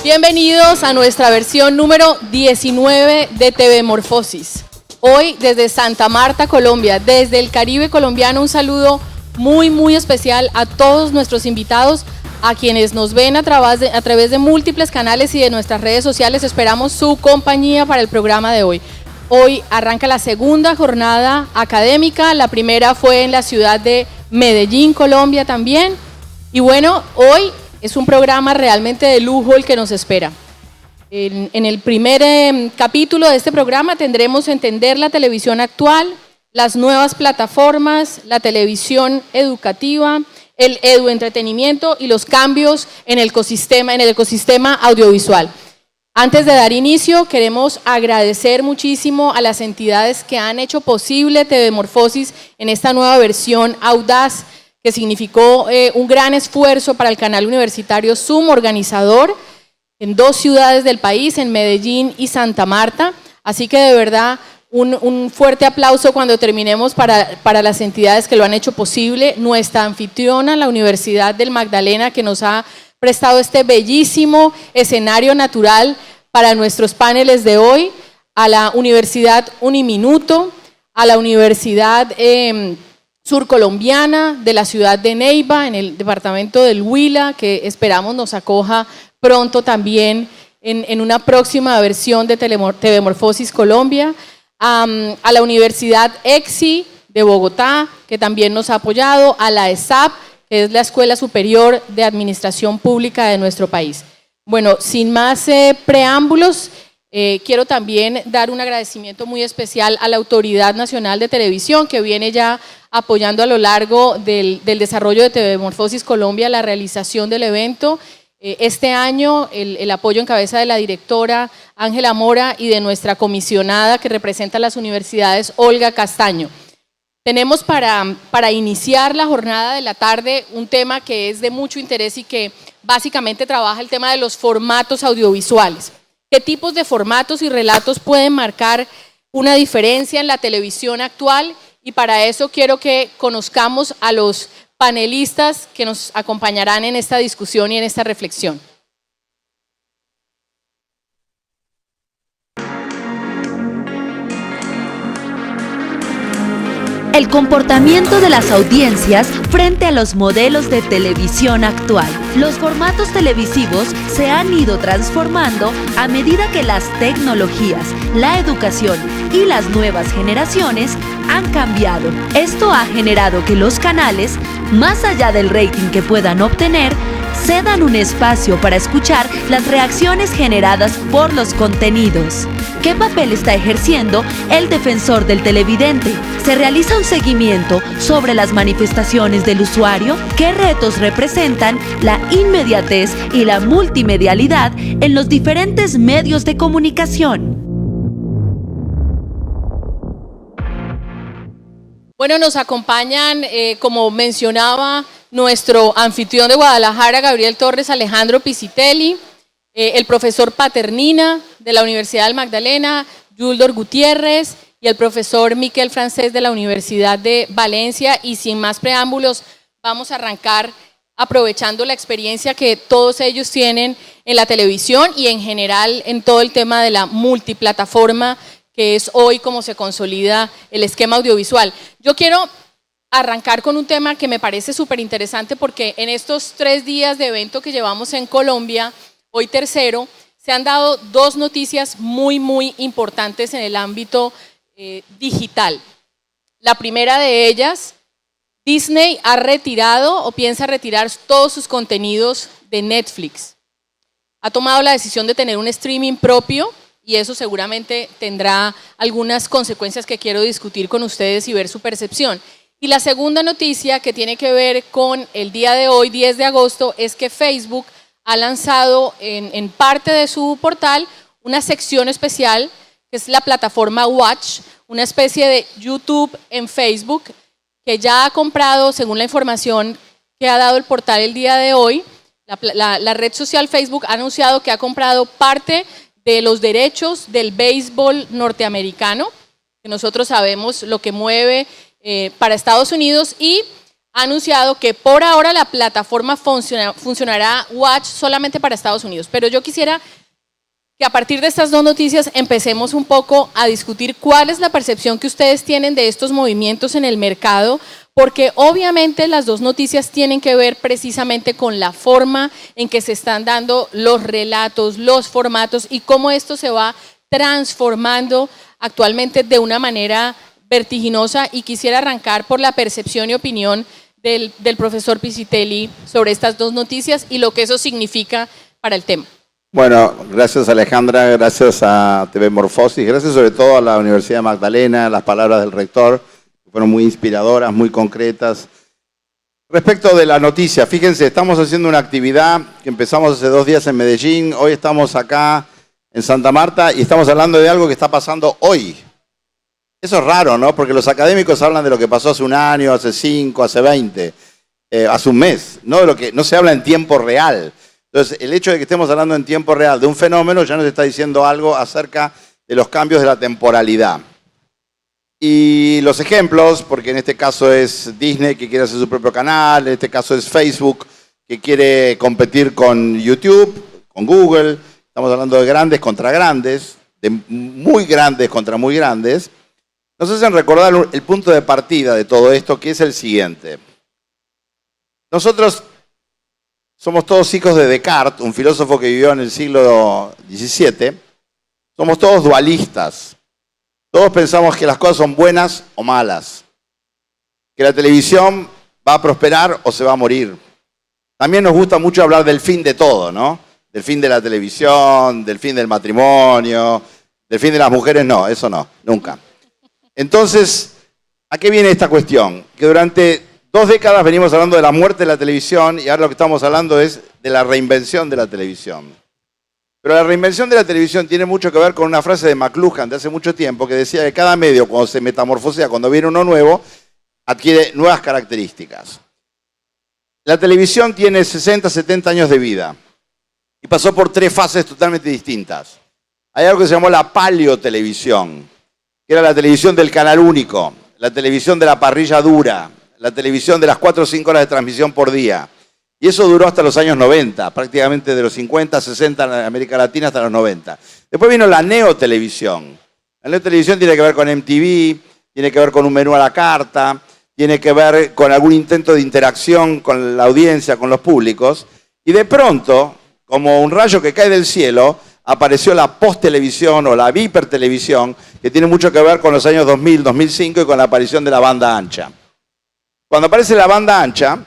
Bienvenidos a nuestra versión número 19 de TV Morfosis. Hoy desde Santa Marta, Colombia, desde el Caribe colombiano, un saludo muy especial a todos nuestros invitados, a quienes nos ven a través de múltiples canales y de nuestras redes sociales. Esperamos su compañía para el programa de hoy. Hoy arranca la segunda jornada académica, la primera fue en la ciudad de Medellín, Colombia también. Y bueno, hoy es un programa realmente de lujo el que nos espera. En el primer capítulo de este programa tendremos Entender la televisión actual, las nuevas plataformas, la televisión educativa, el eduentretenimiento y los cambios en el ecosistema audiovisual. Antes de dar inicio, queremos agradecer muchísimo a las entidades que han hecho posible TV Morfosis en esta nueva versión audaz, que significó un gran esfuerzo para el canal universitario Zoom, organizador en 2 ciudades del país, en Medellín y Santa Marta. Así que de verdad un fuerte aplauso cuando terminemos para las entidades que lo han hecho posible. Nuestra anfitriona, la Universidad del Magdalena, que nos ha prestado este bellísimo escenario natural para nuestros paneles de hoy, a la Universidad Uniminuto, a la Universidad Surcolombiana de la ciudad de Neiva, en el departamento del Huila, que esperamos nos acoja pronto también en una próxima versión de TV Morfosis Colombia, a la Universidad EXI de Bogotá, que también nos ha apoyado, a la ESAP, que es la Escuela Superior de Administración Pública de nuestro país. Bueno, sin más preámbulos, quiero también dar un agradecimiento muy especial a la Autoridad Nacional de Televisión, que viene ya apoyando a lo largo del desarrollo de TV Morfosis Colombia la realización del evento. Este año el apoyo en cabeza de la directora Ángela Mora y de nuestra comisionada que representa a las universidades, Olga Castaño. Tenemos para iniciar la jornada de la tarde un tema que es de mucho interés y que básicamente trabaja el tema de los formatos audiovisuales. ¿Qué tipos de formatos y relatos pueden marcar una diferencia en la televisión actual? Y para eso quiero que conozcamos a los panelistas que nos acompañarán en esta discusión y en esta reflexión. El comportamiento de las audiencias frente a los modelos de televisión actual. Los formatos televisivos se han ido transformando a medida que las tecnologías, la educación y las nuevas generaciones han cambiado. Esto ha generado que los canales, más allá del rating que puedan obtener, cedan un espacio para escuchar las reacciones generadas por los contenidos. ¿Qué papel está ejerciendo el defensor del televidente? ¿Se realiza un seguimiento sobre las manifestaciones del usuario? ¿Qué retos representan la inmediatez y la multimedialidad en los diferentes medios de comunicación? Bueno, nos acompañan, como mencionaba nuestro anfitrión de Guadalajara, Gabriel Torres, Alejandro Pisitelli, el profesor Paternina de la Universidad del Magdalena, Yuldor Gutiérrez y el profesor Miquel Francés de la Universidad de Valencia. Y sin más preámbulos, vamos a arrancar aprovechando la experiencia que todos ellos tienen en la televisión y en general en todo el tema de la multiplataforma, que es hoy como se consolida el esquema audiovisual. Yo quiero arrancar con un tema que me parece súper interesante porque en estos 3 días de evento que llevamos en Colombia, hoy tercero, se han dado 2 noticias muy importantes en el ámbito digital. La primera de ellas, Disney ha retirado o piensa retirar todos sus contenidos de Netflix. Ha tomado la decisión de tener un streaming propio y eso seguramente tendrá algunas consecuencias que quiero discutir con ustedes y ver su percepción. Y la segunda noticia, que tiene que ver con el día de hoy, 10 de agosto, es que Facebook ha lanzado en parte de su portal una sección especial, que es la plataforma Watch, una especie de YouTube en Facebook, que ya ha comprado, según la información que ha dado el portal el día de hoy, la red social Facebook ha anunciado que ha comprado parte de los derechos del béisbol norteamericano, que nosotros sabemos lo que mueve para Estados Unidos, y ha anunciado que por ahora la plataforma funcionará Watch solamente para Estados Unidos. Pero yo quisiera que a partir de estas dos noticias empecemos un poco a discutir cuál es la percepción que ustedes tienen de estos movimientos en el mercado, porque obviamente las dos noticias tienen que ver precisamente con la forma en que se están dando los relatos, los formatos y cómo esto se va transformando actualmente de una manera vertiginosa. Y quisiera arrancar por la percepción y opinión del profesor Piscitelli sobre estas dos noticias y lo que eso significa para el tema. Bueno, gracias Alejandra, gracias a TV Morfosis, gracias sobre todo a la Universidad de Magdalena, las palabras del rector, que fueron muy inspiradoras, muy concretas. Respecto de la noticia, fíjense, estamos haciendo una actividad que empezamos hace 2 días en Medellín, hoy estamos acá en Santa Marta y estamos hablando de algo que está pasando hoy. Eso es raro, ¿no? Porque los académicos hablan de lo que pasó hace 1 año, hace 5, hace 20, hace un mes, no de lo que no se habla en tiempo real. Entonces, el hecho de que estemos hablando en tiempo real de un fenómeno ya nos está diciendo algo acerca de los cambios de la temporalidad. Y los ejemplos, porque en este caso es Disney que quiere hacer su propio canal, en este caso es Facebook que quiere competir con YouTube, con Google, estamos hablando de grandes contra grandes, de muy grandes contra muy grandes, nos hacen recordar el punto de partida de todo esto, que es el siguiente. Nosotros somos todos hijos de Descartes, un filósofo que vivió en el siglo XVII. Somos todos dualistas. Todos pensamos que las cosas son buenas o malas. Que la televisión va a prosperar o se va a morir. También nos gusta mucho hablar del fin de todo, ¿no? Del fin de la televisión, del fin del matrimonio, del fin de las mujeres. No, eso no, nunca. Entonces, ¿a qué viene esta cuestión? Que durante 2 décadas venimos hablando de la muerte de la televisión y ahora lo que estamos hablando es de la reinvención de la televisión. Pero la reinvención de la televisión tiene mucho que ver con una frase de McLuhan de hace mucho tiempo que decía que cada medio, cuando se metamorfosea, cuando viene uno nuevo, adquiere nuevas características. La televisión tiene 60, 70 años de vida y pasó por 3 fases totalmente distintas. Hay algo que se llamó la paleotelevisión, que era la televisión del canal único, la televisión de la parrilla dura, la televisión de las 4 o 5 horas de transmisión por día. Y eso duró hasta los años 90, prácticamente de los 50, 60 en América Latina hasta los 90. Después vino la neotelevisión. La neotelevisión tiene que ver con MTV, tiene que ver con un menú a la carta, tiene que ver con algún intento de interacción con la audiencia, con los públicos. Y de pronto, como un rayo que cae del cielo, apareció la post-televisión o la hipertelevisión, que tiene mucho que ver con los años 2000, 2005 y con la aparición de la banda ancha. Cuando aparece la banda ancha,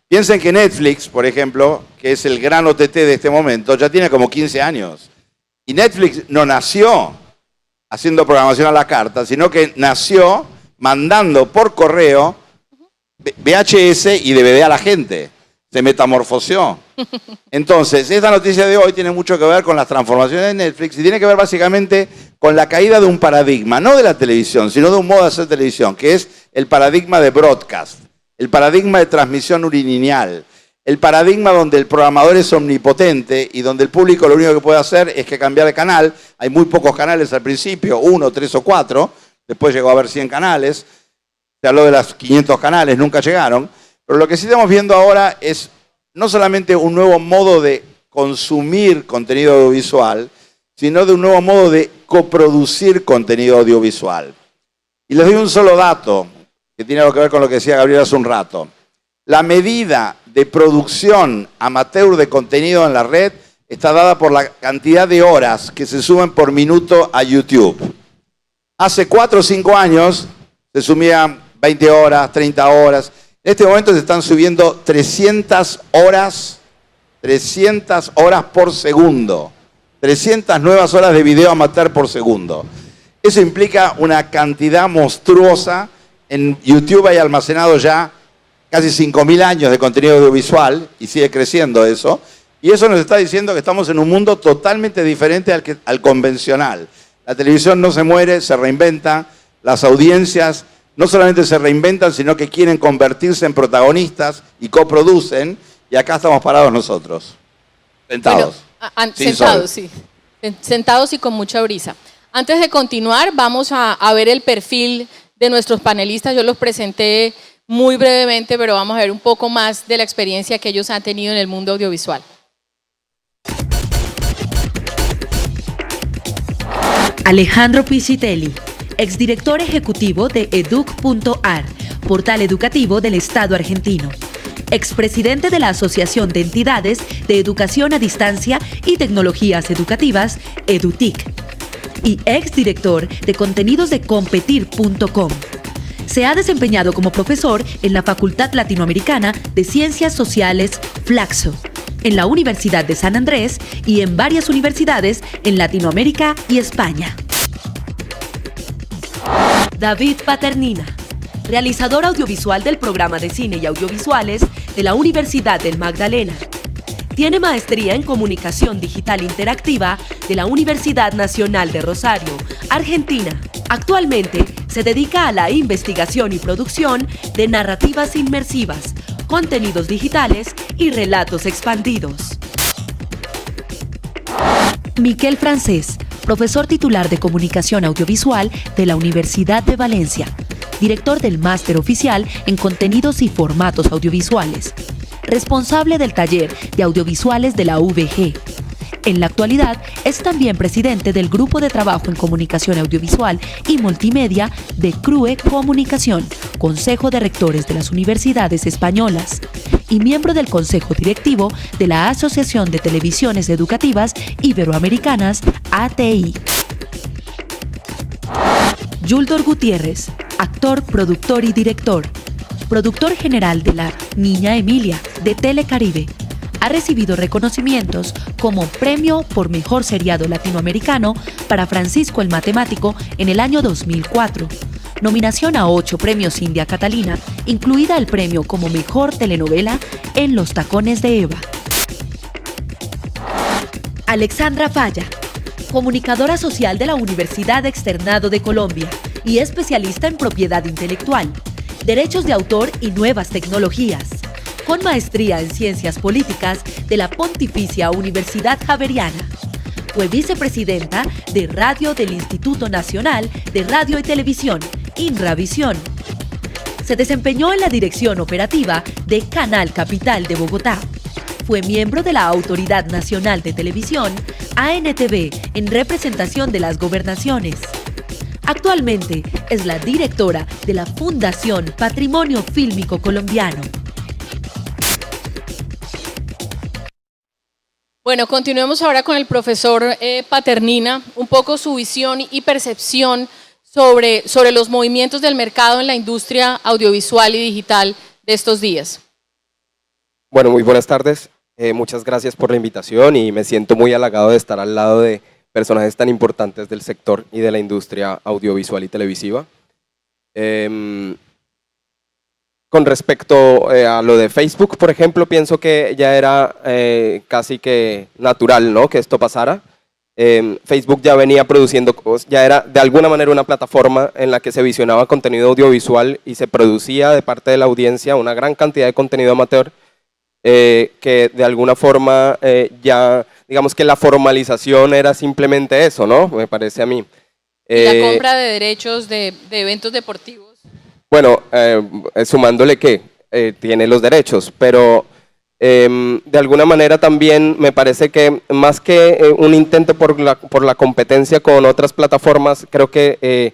piensen que Netflix, por ejemplo, que es el gran OTT de este momento, ya tiene como 15 años. Y Netflix no nació haciendo programación a la carta, sino que nació mandando por correo VHS y DVD a la gente. Se metamorfoseó. Entonces, esta noticia de hoy tiene mucho que ver con las transformaciones de Netflix y tiene que ver básicamente con la caída de un paradigma, no de la televisión, sino de un modo de hacer televisión, que es el paradigma de broadcast, el paradigma de transmisión unilineal, el paradigma donde el programador es omnipotente y donde el público lo único que puede hacer es que cambiar de canal. Hay muy pocos canales al principio, 1, 3 o 4, después llegó a haber 100 canales, se habló de los 500 canales, nunca llegaron, pero lo que sí estamos viendo ahora es no solamente un nuevo modo de consumir contenido audiovisual, sino de un nuevo modo de coproducir contenido audiovisual. Y les doy un solo dato que tiene algo que ver con lo que decía Gabriel hace un rato. La medida de producción amateur de contenido en la red está dada por la cantidad de horas que se suben por minuto a YouTube. Hace 4 o 5 años se sumían 20 horas, 30 horas. En este momento se están subiendo 300 horas por segundo. 300 nuevas horas de video amateur por segundo. Eso implica una cantidad monstruosa. En YouTube hay almacenado ya casi 5.000 años de contenido audiovisual y sigue creciendo eso. Y eso nos está diciendo que estamos en un mundo totalmente diferente al convencional. La televisión no se muere, se reinventa. Las audiencias no solamente se reinventan, sino que quieren convertirse en protagonistas y coproducen. Y acá estamos parados nosotros, sentados. Bueno, sentados, sí. Sentados y con mucha brisa. Antes de continuar, vamos a ver el perfil de nuestros panelistas. Yo los presenté muy brevemente, pero vamos a ver un poco más de la experiencia que ellos han tenido en el mundo audiovisual. Alejandro Piscitelli, exdirector ejecutivo de Educ.ar, portal educativo del Estado argentino. Expresidente de la Asociación de Entidades de Educación a Distancia y Tecnologías Educativas, EduTIC. Y exdirector de contenidos de Competir.com. Se ha desempeñado como profesor en la Facultad Latinoamericana de Ciencias Sociales, Flaxo, en la Universidad de San Andrés y en varias universidades en Latinoamérica y España. David Paternina, realizador audiovisual del programa de cine y audiovisuales de la Universidad del Magdalena. Tiene maestría en Comunicación Digital Interactiva de la Universidad Nacional de Rosario, Argentina. Actualmente se dedica a la investigación y producción de narrativas inmersivas, contenidos digitales y relatos expandidos. Miquel Francés, profesor titular de Comunicación Audiovisual de la Universidad de Valencia, director del Máster Oficial en Contenidos y Formatos Audiovisuales, responsable del taller de audiovisuales de la UVG. En la actualidad es también presidente del Grupo de Trabajo en Comunicación Audiovisual y Multimedia de CRUE Comunicación, Consejo de Rectores de las Universidades Españolas, y miembro del Consejo Directivo de la Asociación de Televisiones Educativas Iberoamericanas, ATI. Yuldor Gutiérrez, actor, productor y director, productor general de La Niña Emilia de Telecaribe. Ha recibido reconocimientos como Premio por Mejor Seriado Latinoamericano para Francisco el Matemático en el año 2004, nominación a 8 premios India Catalina, incluida el premio como Mejor Telenovela en Los Tacones de Eva. Alexandra Falla, comunicadora social de la Universidad Externado de Colombia y especialista en propiedad intelectual, derechos de autor y nuevas tecnologías, con maestría en Ciencias Políticas de la Pontificia Universidad Javeriana. Fue vicepresidenta de Radio del Instituto Nacional de Radio y Televisión, INRAVisión. Se desempeñó en la dirección operativa de Canal Capital de Bogotá. Fue miembro de la Autoridad Nacional de Televisión, ANTV, en representación de las gobernaciones. Actualmente es la directora de la Fundación Patrimonio Fílmico Colombiano. Bueno, continuemos ahora con el profesor Paternina, un poco su visión y percepción sobre los movimientos del mercado en la industria audiovisual y digital de estos días. Bueno, muy buenas tardes. Muchas gracias por la invitación y me siento muy halagado de estar al lado de personajes tan importantes del sector y de la industria audiovisual y televisiva. Con respecto a lo de Facebook, por ejemplo, pienso que ya era casi que natural, ¿no?, que esto pasara. Facebook ya venía produciendo, ya era de alguna manera una plataforma en la que se visionaba contenido audiovisual y se producía de parte de la audiencia una gran cantidad de contenido amateur que de alguna forma ya, digamos que la formalización era simplemente eso, ¿no?, me parece a mí. ¿Y la compra de derechos de eventos deportivos? Bueno, sumándole que tiene los derechos, pero de alguna manera también me parece que más que un intento por la competencia con otras plataformas, creo que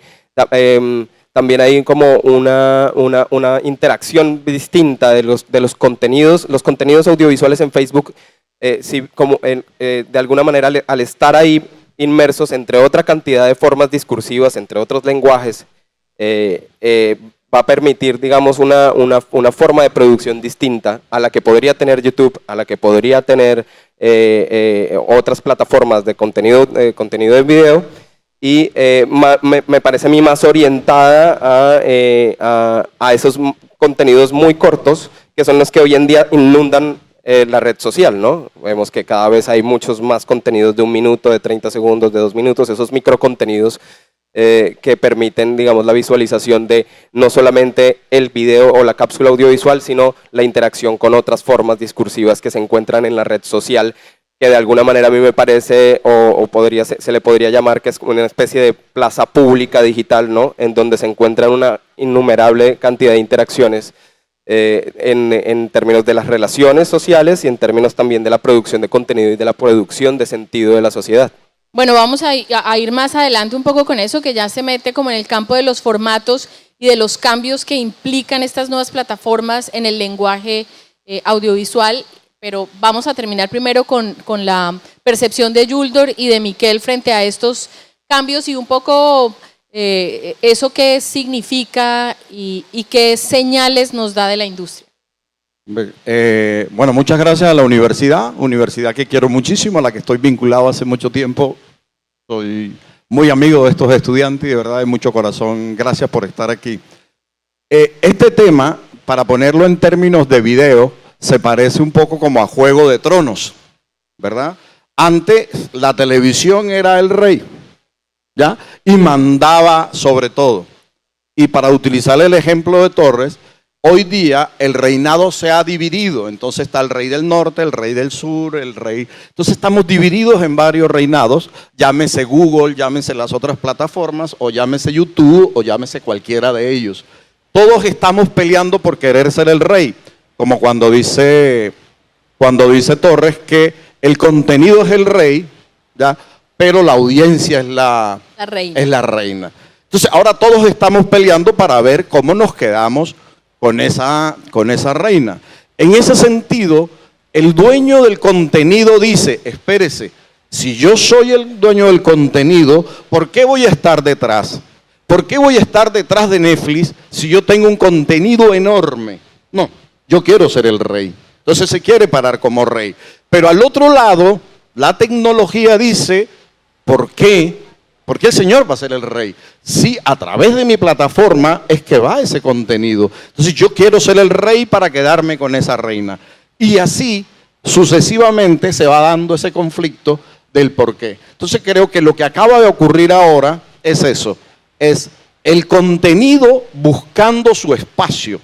también hay como una interacción distinta de los contenidos. Los contenidos audiovisuales en Facebook, sí, como, de alguna manera al estar ahí inmersos entre otra cantidad de formas discursivas, entre otros lenguajes, va a permitir, digamos, una forma de producción distinta a la que podría tener YouTube, a la que podría tener otras plataformas de contenido de video, y me parece a mí más orientada a esos contenidos muy cortos, que son los que hoy en día inundan la red social, ¿no? Vemos que cada vez hay muchos más contenidos de 1 minuto, de 30 segundos, de 2 minutos, esos microcontenidos que permiten, digamos, la visualización de no solamente el video o la cápsula audiovisual, sino la interacción con otras formas discursivas que se encuentran en la red social, que de alguna manera a mí me parece, o se le podría llamar que es como una especie de plaza pública digital, ¿no? En donde se encuentran una innumerable cantidad de interacciones en términos de las relaciones sociales y en términos también de la producción de contenido y de la producción de sentido de la sociedad. Bueno, vamos a ir más adelante un poco con eso, que ya se mete como en el campo de los formatos y de los cambios que implican estas nuevas plataformas en el lenguaje audiovisual, pero vamos a terminar primero con la percepción de Yuldor y de Miquel frente a estos cambios y un poco eso qué significa y qué señales nos da de la industria. Bueno, muchas gracias a la universidad que quiero muchísimo, a la que estoy vinculado hace mucho tiempo. Soy muy amigo de estos estudiantes y de verdad de mucho corazón, gracias por estar aquí. Este tema, para ponerlo en términos de video, se parece un poco como a Juego de Tronos, ¿verdad? Antes la televisión era el rey, ¿ya? Y mandaba sobre todo. Y para utilizar el ejemplo de Torres, hoy día el reinado se ha dividido, entonces está el rey del norte, el rey del sur, el rey... Entonces estamos divididos en varios reinados, llámese Google, llámese las otras plataformas, o llámese YouTube, o llámese cualquiera de ellos. Todos estamos peleando por querer ser el rey, como cuando dice Torres que el contenido es el rey, ¿ya? Pero la audiencia es la reina. Entonces ahora todos estamos peleando para ver cómo nos quedamos con esa reina. En ese sentido, el dueño del contenido dice, espérese, si yo soy el dueño del contenido, ¿por qué voy a estar detrás? ¿Por qué voy a estar detrás de Netflix si yo tengo un contenido enorme? No, yo quiero ser el rey. Entonces se quiere parar como rey. Pero al otro lado, la tecnología dice, ¿por qué? ¿Por qué el Señor va a ser el rey? Sí, a través de mi plataforma es que va ese contenido. Entonces yo quiero ser el rey para quedarme con esa reina. Y así, sucesivamente, se va dando ese conflicto del por qué. Entonces creo que lo que acaba de ocurrir ahora es eso. Es el contenido buscando su espacio.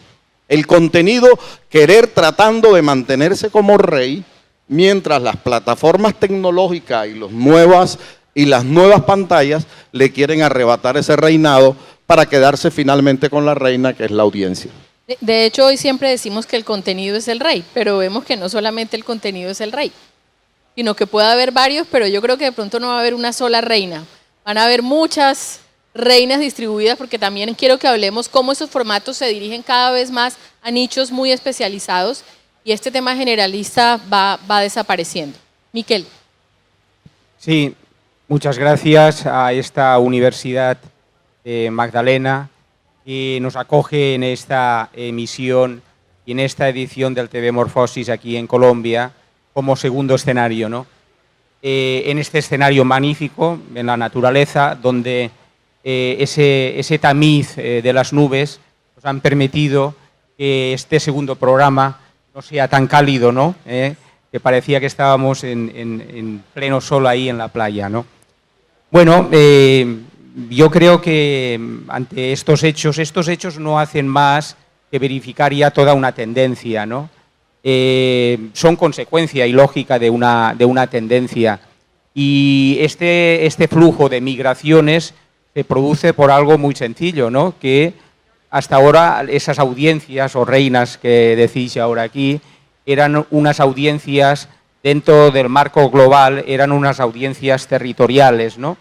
El contenido querer tratando de mantenerse como rey, mientras las plataformas tecnológicas y las nuevas pantallas le quieren arrebatar ese reinado para quedarse finalmente con la reina, que es la audiencia. De hecho, hoy siempre decimos que el contenido es el rey, pero vemos que no solamente el contenido es el rey, sino que puede haber varios, pero yo creo que de pronto no va a haber una sola reina. Van a haber muchas reinas distribuidas, porque también quiero que hablemos cómo esos formatos se dirigen cada vez más a nichos muy especializados y este tema generalista va desapareciendo. Miquel. Sí. Muchas gracias a esta Universidad de Magdalena que nos acoge en esta emisión y en esta edición del TV Morfosis aquí en Colombia como segundo escenario, ¿no? En este escenario magnífico, en la naturaleza, donde ese tamiz de las nubes nos han permitido que este segundo programa no sea tan cálido, ¿no? Que parecía que estábamos en pleno sol ahí en la playa, ¿no? Bueno, yo creo que ante estos hechos no hacen más que verificar ya toda una tendencia, ¿no? Son consecuencia y lógica de una tendencia. Y este flujo de migraciones se produce por algo muy sencillo, ¿no? Que hasta ahora esas audiencias o reinas que decís ahora aquí eran unas audiencias dentro del marco global, eran unas audiencias territoriales, ¿no?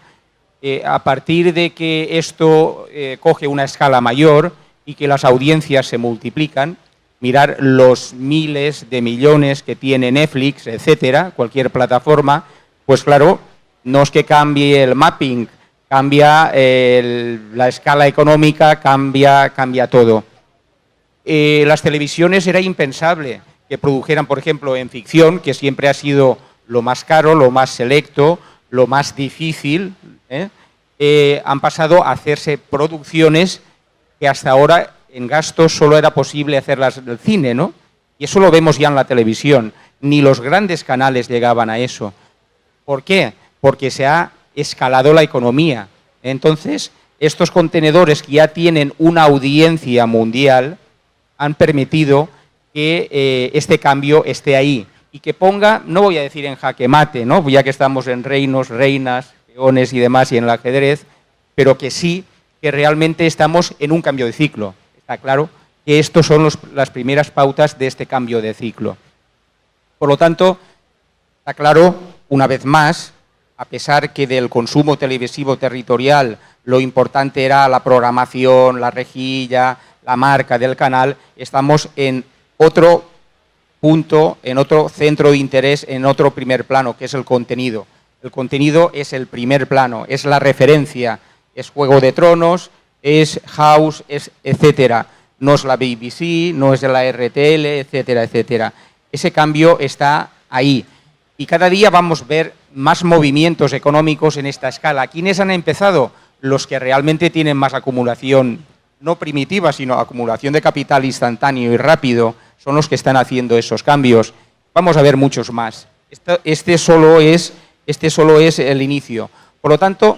A partir de que esto coge una escala mayor y que las audiencias se multiplican, mirar los miles de millones que tiene Netflix, etcétera, cualquier plataforma, pues claro, no es que cambie el mapping, cambia la escala económica, cambia todo. Las televisiones era impensable que produjeran, por ejemplo, en ficción, que siempre ha sido lo más caro, lo más selecto, lo más difícil, han pasado a hacerse producciones que hasta ahora en gastos solo era posible hacerlas del cine, ¿no? Y eso lo vemos ya en la televisión. Ni los grandes canales llegaban a eso. ¿Por qué? Porque se ha escalado la economía. Entonces, estos contenedores que ya tienen una audiencia mundial han permitido que este cambio esté ahí. y que ponga, no voy a decir en jaque mate, ¿no?, ya que estamos en reinos, reinas, peones y demás y en el ajedrez, pero que sí que realmente estamos en un cambio de ciclo. Está claro que estos son las primeras pautas de este cambio de ciclo. Por lo tanto, está claro, una vez más, a pesar que del consumo televisivo territorial lo importante era la programación, la rejilla, la marca del canal, estamos en otro punto, en otro centro de interés, en otro primer plano, que es el contenido. El contenido es el primer plano, es la referencia, es Juego de Tronos, es House, es etcétera. No es la BBC, no es la RTL, etcétera, etcétera. Ese cambio está ahí. Y cada día vamos a ver más movimientos económicos en esta escala. ¿Quiénes han empezado? Los que realmente tienen más acumulación, no primitiva, sino acumulación de capital instantáneo y rápido, son los que están haciendo esos cambios. Vamos a ver muchos más. Este solo es el inicio. Por lo tanto,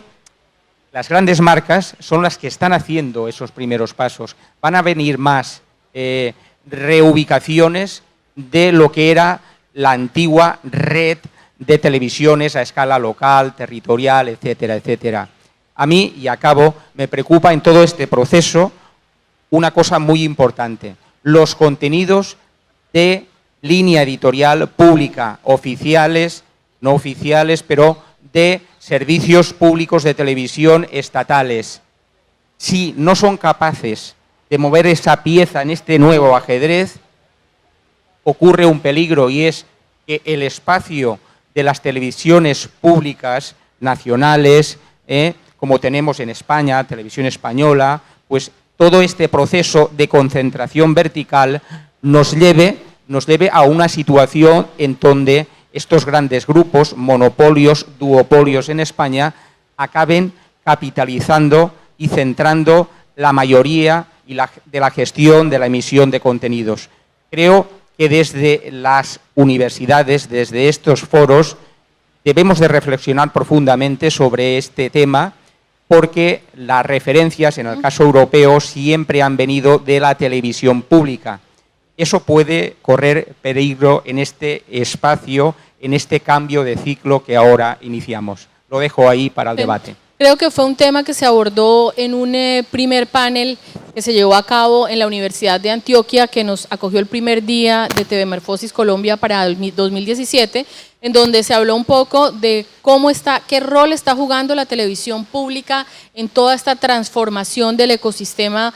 las grandes marcas son las que están haciendo esos primeros pasos. Van a venir más reubicaciones de lo que era la antigua red de televisiones a escala local, territorial, etcétera, etcétera. A mí, y acabo, me preocupa en todo este proceso una cosa muy importante: los contenidos de línea editorial pública, oficiales, no oficiales, pero de servicios públicos de televisión estatales. Si no son capaces de mover esa pieza en este nuevo ajedrez, ocurre un peligro, y es que el espacio de las televisiones públicas nacionales, como tenemos en España, Televisión Española, pues todo este proceso de concentración vertical nos lleve a una situación en donde estos grandes grupos, monopolios, duopolios en España, acaben capitalizando y centrando la mayoría de la gestión de la emisión de contenidos. Creo que desde las universidades, desde estos foros, debemos de reflexionar profundamente sobre este tema, porque las referencias, en el caso europeo, siempre han venido de la televisión pública. Eso puede correr peligro en este espacio, en este cambio de ciclo que ahora iniciamos. Lo dejo ahí para el debate. Creo que fue un tema que se abordó en un primer panel que se llevó a cabo en la Universidad de Antioquia, que nos acogió el primer día de TV Morfosis Colombia para 2017, en donde se habló un poco de qué rol está jugando la televisión pública en toda esta transformación del ecosistema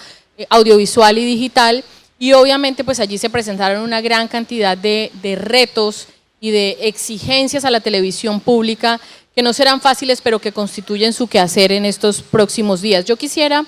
audiovisual y digital. Y obviamente pues allí se presentaron una gran cantidad de retos y de exigencias a la televisión pública que no serán fáciles, pero que constituyen su quehacer en estos próximos días. Yo quisiera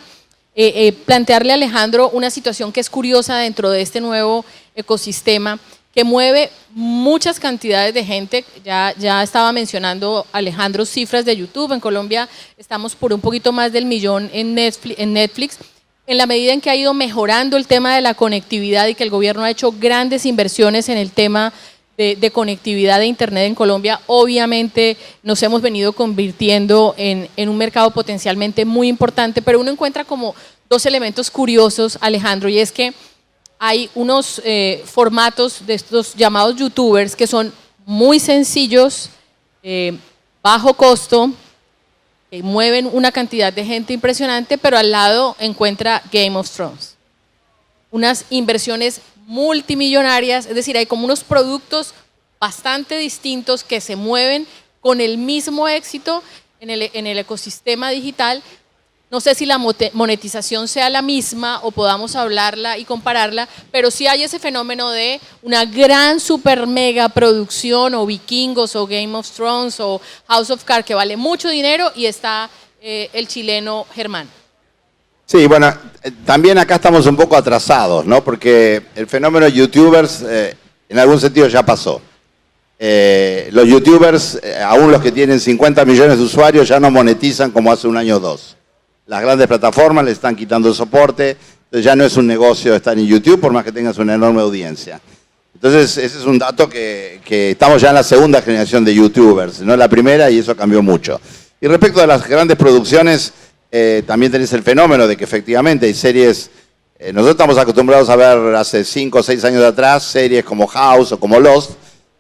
plantearle a Alejandro una situación que es curiosa dentro de este nuevo ecosistema, que mueve muchas cantidades de gente. Ya estaba mencionando Alejandro cifras de YouTube. En Colombia estamos por un poquito más del 1 millón en Netflix. En la medida en que ha ido mejorando el tema de la conectividad y que el gobierno ha hecho grandes inversiones en el tema de conectividad de Internet en Colombia, obviamente nos hemos venido convirtiendo en un mercado potencialmente muy importante, pero uno encuentra como dos elementos curiosos, Alejandro, y es que hay unos formatos de estos llamados youtubers que son muy sencillos, bajo costo, que mueven una cantidad de gente impresionante, pero al lado encuentra Game of Thrones. Unas inversiones multimillonarias, es decir, hay como unos productos bastante distintos que se mueven con el mismo éxito en el ecosistema digital. No sé si la monetización sea la misma o podamos hablarla y compararla, pero sí hay ese fenómeno de una gran super mega producción, o Vikingos, o Game of Thrones, o House of Cards, que vale mucho dinero, y está el chileno Germán. Sí, bueno, también acá estamos un poco atrasados, ¿no? Porque el fenómeno youtubers en algún sentido ya pasó. Los youtubers, aún los que tienen 50 millones de usuarios, ya no monetizan como hace un año o dos. Las grandes plataformas le están quitando el soporte, entonces ya no es un negocio estar en YouTube, por más que tengas una enorme audiencia. Entonces ese es un dato que estamos ya en la segunda generación de youtubers, no en la primera, y eso cambió mucho. Y respecto a las grandes producciones, también tenés el fenómeno de que efectivamente hay series, nosotros estamos acostumbrados a ver hace 5 o 6 años atrás series como House o como Lost,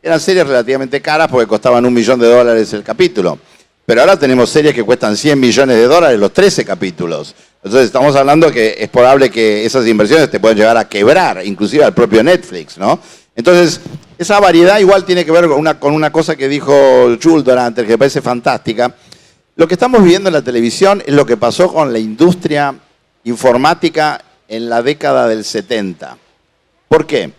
eran series relativamente caras porque costaban $1 millón el capítulo. Pero ahora tenemos series que cuestan $100 millones los 13 capítulos. Entonces estamos hablando que es probable que esas inversiones te puedan llegar a quebrar, inclusive al propio Netflix, ¿no? Entonces, esa variedad igual tiene que ver con una cosa que dijo Juldor antes, que me parece fantástica. Lo que estamos viviendo en la televisión es lo que pasó con la industria informática en la década del 70. ¿Por qué?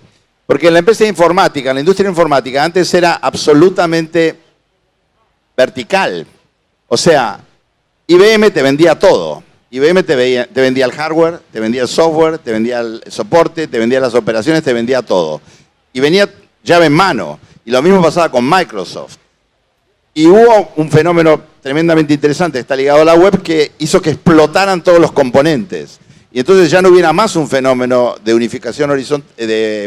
Porque la empresa informática, la industria informática, antes era absolutamente vertical. O sea, IBM te vendía todo. IBM te vendía el hardware, te vendía el software, te vendía el soporte, te vendía las operaciones, te vendía todo. Y venía llave en mano. Y lo mismo pasaba con Microsoft. Y hubo un fenómeno tremendamente interesante, está ligado a la web, que hizo que explotaran todos los componentes. Y entonces ya no hubiera más un fenómeno de unificación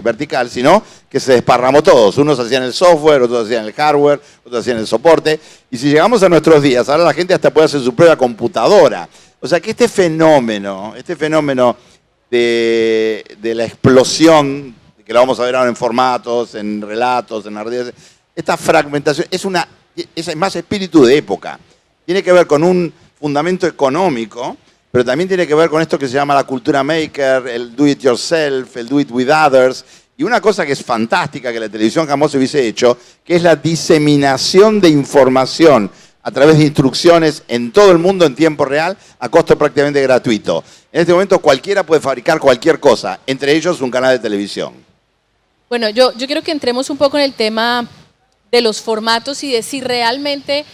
vertical, sino que se desparramó todos. Unos hacían el software, otros hacían el hardware, otros hacían el soporte. Y si llegamos a nuestros días, ahora la gente hasta puede hacer su propia computadora. O sea que este fenómeno de la explosión, que lo vamos a ver ahora en formatos, en relatos, en redes, esta fragmentación es más espíritu de época. Tiene que ver con un fundamento económico, pero también tiene que ver con esto que se llama la cultura maker, el do it yourself, el do it with others, y una cosa que es fantástica que la televisión jamás hubiese hecho, que es la diseminación de información a través de instrucciones en todo el mundo en tiempo real, a costo prácticamente gratuito. En este momento cualquiera puede fabricar cualquier cosa, entre ellos un canal de televisión. Bueno, yo quiero que entremos un poco en el tema de los formatos y de si realmente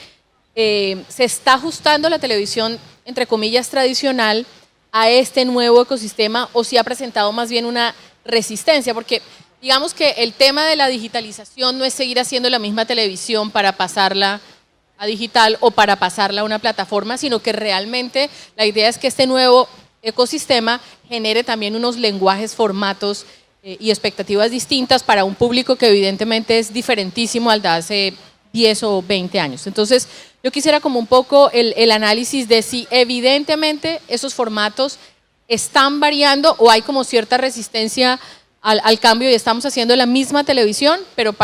se está ajustando la televisión, entre comillas, tradicional a este nuevo ecosistema, o si ha presentado más bien una resistencia, porque digamos que el tema de la digitalización no es seguir haciendo la misma televisión para pasarla a digital o para pasarla a una plataforma, sino que realmente la idea es que este nuevo ecosistema genere también unos lenguajes, formatos y expectativas distintas para un público que evidentemente es diferentísimo al de hace 10 o 20 años. Entonces, yo quisiera como un poco el análisis de si evidentemente esos formatos están variando o hay como cierta resistencia al cambio y estamos haciendo la misma televisión, pero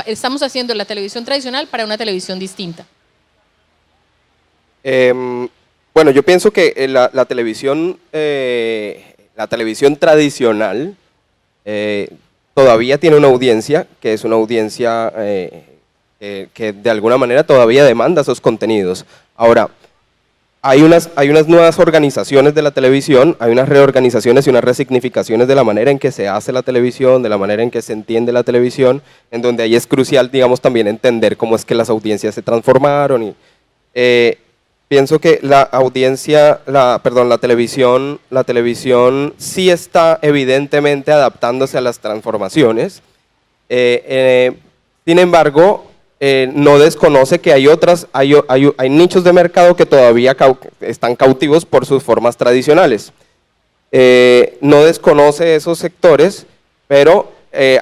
estamos haciendo la televisión tradicional para una televisión distinta. Bueno, yo pienso que la televisión tradicional todavía tiene una audiencia, que es una audiencia que de alguna manera todavía demanda esos contenidos. Ahora, hay unas nuevas organizaciones de la televisión, hay unas reorganizaciones y unas resignificaciones de la manera en que se hace la televisión, de la manera en que se entiende la televisión, en donde ahí es crucial, digamos, también entender cómo es que las audiencias se transformaron. Y, pienso que la televisión sí está evidentemente adaptándose a las transformaciones. Sin embargo, no desconoce que hay nichos de mercado que todavía están cautivos por sus formas tradicionales. No desconoce esos sectores, pero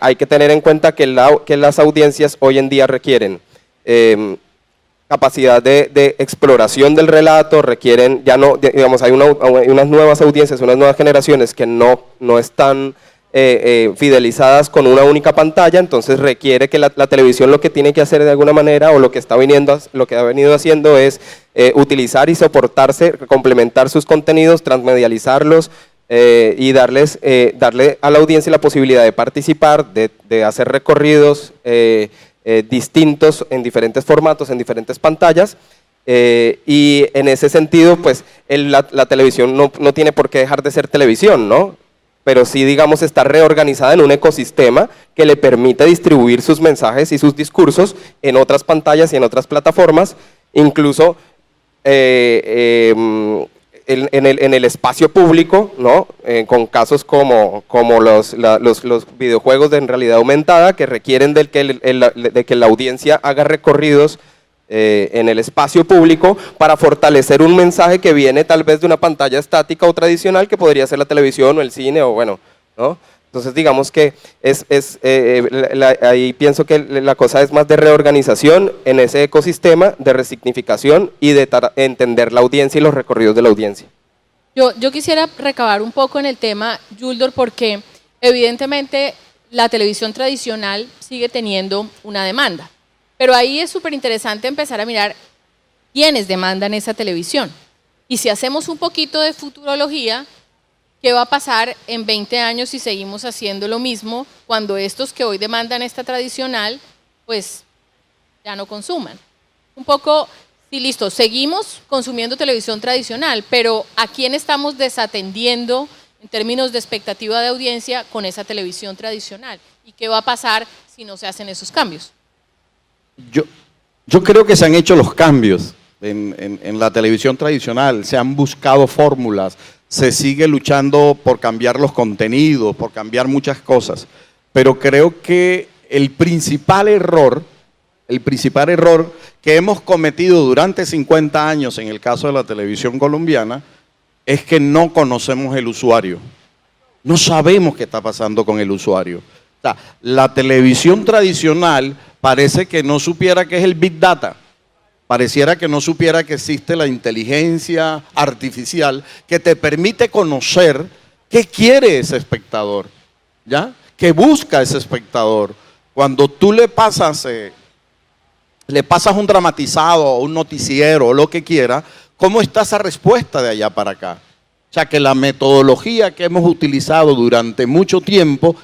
hay que tener en cuenta que las audiencias hoy en día requieren capacidad de exploración del relato, requieren, ya no, digamos, hay unas nuevas audiencias, unas nuevas generaciones que no están fidelizadas con una única pantalla, entonces requiere que la televisión lo que tiene que hacer de alguna manera, o lo que ha venido haciendo es utilizar y soportarse, complementar sus contenidos, transmedializarlos y darle a la audiencia la posibilidad de participar, de hacer recorridos distintos en diferentes formatos, en diferentes pantallas. Y en ese sentido, pues la televisión no tiene por qué dejar de ser televisión, ¿no? Pero sí, digamos, está reorganizada en un ecosistema que le permite distribuir sus mensajes y sus discursos en otras pantallas y en otras plataformas, incluso en el espacio público, ¿no? Con casos como los videojuegos en realidad aumentada, que requieren de que la audiencia haga recorridos en el espacio público para fortalecer un mensaje que viene tal vez de una pantalla estática o tradicional, que podría ser la televisión o el cine, o bueno, ¿no? Entonces digamos que ahí pienso que la cosa es más de reorganización en ese ecosistema, de resignificación y de entender la audiencia y los recorridos de la audiencia. Yo quisiera recabar un poco en el tema, Juldor, porque evidentemente la televisión tradicional sigue teniendo una demanda. Pero ahí es súper interesante empezar a mirar quiénes demandan esa televisión. Y si hacemos un poquito de futurología, ¿qué va a pasar en 20 años si seguimos haciendo lo mismo cuando estos que hoy demandan esta tradicional, pues ya no consuman? Un poco, sí, listo, seguimos consumiendo televisión tradicional, pero ¿a quién estamos desatendiendo en términos de expectativa de audiencia con esa televisión tradicional? ¿Y qué va a pasar si no se hacen esos cambios? Yo creo que se han hecho los cambios en la televisión tradicional, se han buscado fórmulas, se sigue luchando por cambiar los contenidos, por cambiar muchas cosas, pero creo que el principal error que hemos cometido durante 50 años en el caso de la televisión colombiana es que no conocemos el usuario, no sabemos qué está pasando con el usuario. O sea, la televisión tradicional parece que no supiera qué es el Big Data, pareciera que no supiera que existe la inteligencia artificial que te permite conocer qué quiere ese espectador, ¿ya? ¿Qué busca ese espectador? Cuando tú le pasas un dramatizado o un noticiero o lo que quiera, ¿cómo está esa respuesta de allá para acá? O sea, que la metodología que hemos utilizado durante mucho tiempo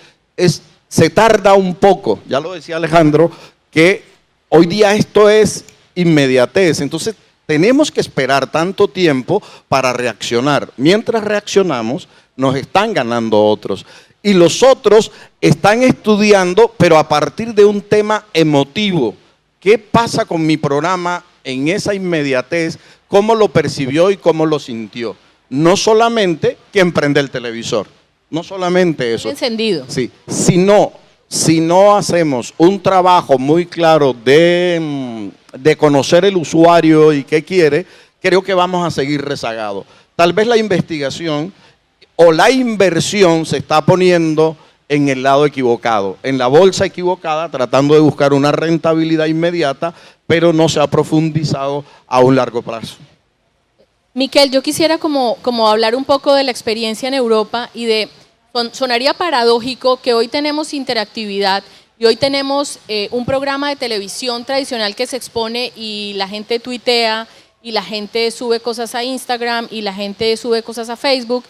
se tarda un poco. Ya lo decía Alejandro, que hoy día esto es inmediatez. Entonces, tenemos que esperar tanto tiempo para reaccionar. Mientras reaccionamos, nos están ganando otros. Y los otros están estudiando, pero a partir de un tema emotivo. ¿Qué pasa con mi programa en esa inmediatez? ¿Cómo lo percibió y cómo lo sintió? No solamente quien prende el televisor, no solamente eso. Encendido. Sí, si no hacemos un trabajo muy claro de conocer el usuario y qué quiere, creo que vamos a seguir rezagados. Tal vez la investigación o la inversión se está poniendo en el lado equivocado, en la bolsa equivocada, tratando de buscar una rentabilidad inmediata, pero no se ha profundizado a un largo plazo. Miquel, yo quisiera como hablar un poco de la experiencia en Europa y sonaría paradójico que hoy tenemos interactividad y hoy tenemos un programa de televisión tradicional que se expone y la gente tuitea y la gente sube cosas a Instagram y la gente sube cosas a Facebook.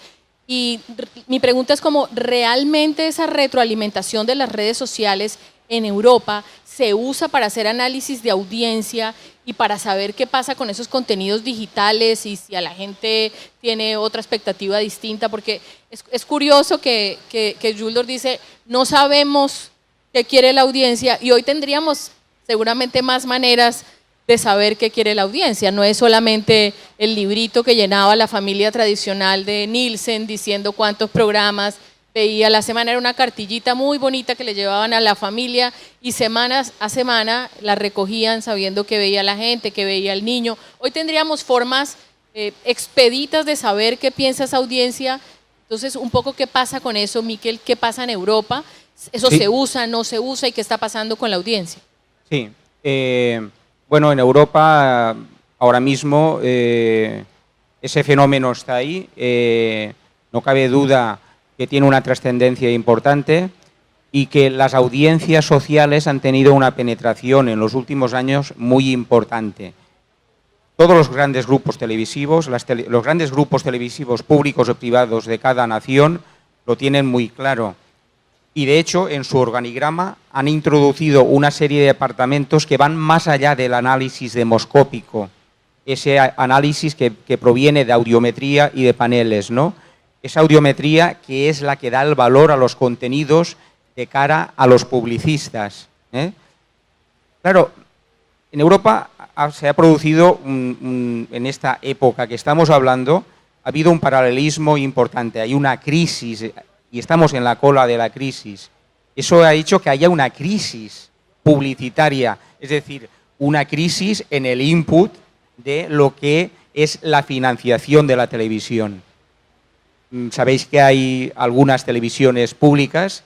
Y mi pregunta es como, ¿realmente esa retroalimentación de las redes sociales en Europa se usa para hacer análisis de audiencia y para saber qué pasa con esos contenidos digitales y si a la gente tiene otra expectativa distinta? Porque es curioso que Juldor dice, no sabemos qué quiere la audiencia y hoy tendríamos seguramente más maneras de saber qué quiere la audiencia. No es solamente el librito que llenaba la familia tradicional de Nielsen diciendo cuántos programas veía la semana. Era una cartillita muy bonita que le llevaban a la familia y semanas a semana la recogían sabiendo qué veía la gente, qué veía el niño. Hoy tendríamos formas expeditas de saber qué piensa esa audiencia. Entonces, un poco qué pasa con eso, Miquel, qué pasa en Europa. ¿Eso sí se usa, no se usa y qué está pasando con la audiencia? Sí, bueno, en Europa ahora mismo ese fenómeno está ahí, no cabe duda que tiene una trascendencia importante y que las audiencias sociales han tenido una penetración en los últimos años muy importante. Todos los grandes grupos televisivos, los grandes grupos televisivos públicos o privados de cada nación lo tienen muy claro. Y de hecho, en su organigrama han introducido una serie de departamentos que van más allá del análisis demoscópico, ese análisis que proviene de audiometría y de paneles, ¿no? Esa audiometría que es la que da el valor a los contenidos de cara a los publicistas, ¿eh? Claro, en Europa se ha producido, en esta época que estamos hablando, ha habido un paralelismo importante, hay una crisis y estamos en la cola de la crisis. Eso ha hecho que haya una crisis publicitaria, es decir, una crisis en el input de lo que es la financiación de la televisión. Sabéis que hay algunas televisiones públicas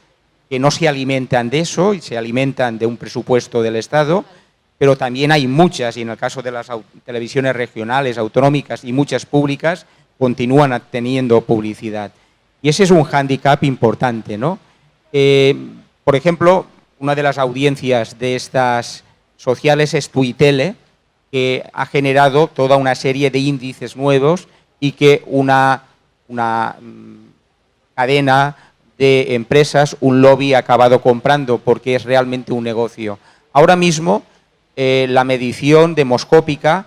que no se alimentan de eso y se alimentan de un presupuesto del Estado, pero también hay muchas, y en el caso de las televisiones regionales, autonómicas y muchas públicas, continúan teniendo publicidad. Y ese es un hándicap importante, ¿no? Por ejemplo, una de las audiencias de estas sociales es Tuitele, que ha generado toda una serie de índices nuevos y que una cadena de empresas, un lobby ha acabado comprando porque es realmente un negocio. Ahora mismo la medición demoscópica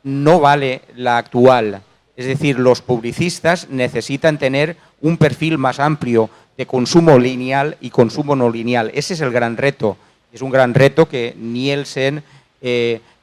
no vale la actual. Es decir, los publicistas necesitan tener un perfil más amplio de consumo lineal y consumo no lineal. Ese es el gran reto. Es un gran reto que Nielsen,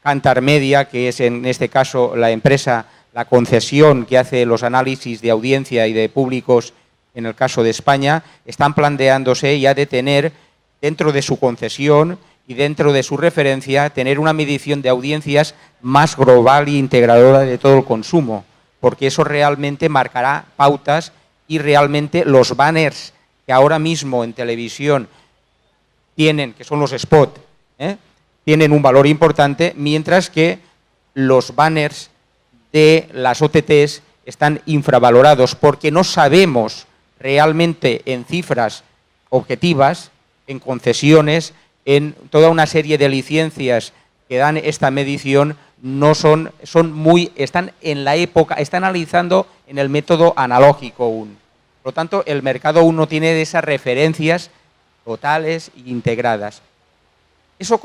Kantar Media, que es en este caso la empresa, la concesión que hace los análisis de audiencia y de públicos en el caso de España, están planteándose ya de tener dentro de su concesión y dentro de su referencia, tener una medición de audiencias más global e integradora de todo el consumo, porque eso realmente marcará pautas y realmente los banners que ahora mismo en televisión tienen, que son los spots, tienen un valor importante, mientras que los banners de las OTTs están infravalorados porque no sabemos realmente en cifras objetivas, en concesiones, en toda una serie de licencias que dan esta medición, no están en la época, están analizando en el método analógico aún. Por lo tanto, el mercado aún no tiene esas referencias totales e integradas. ¿Eso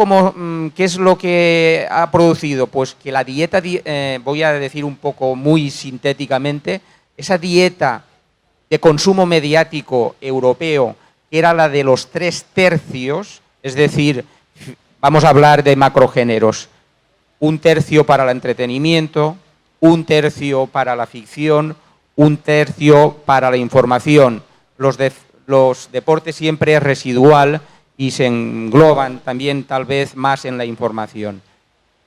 qué es lo que ha producido? Pues que la dieta, voy a decir un poco muy sintéticamente, esa dieta de consumo mediático europeo, que era la de los 3/3, es decir, vamos a hablar de macrogéneros, 1/3 para el entretenimiento, 1/3 para la ficción, 1/3 para la información. Los deportes siempre es residual y se engloban también tal vez más en la información.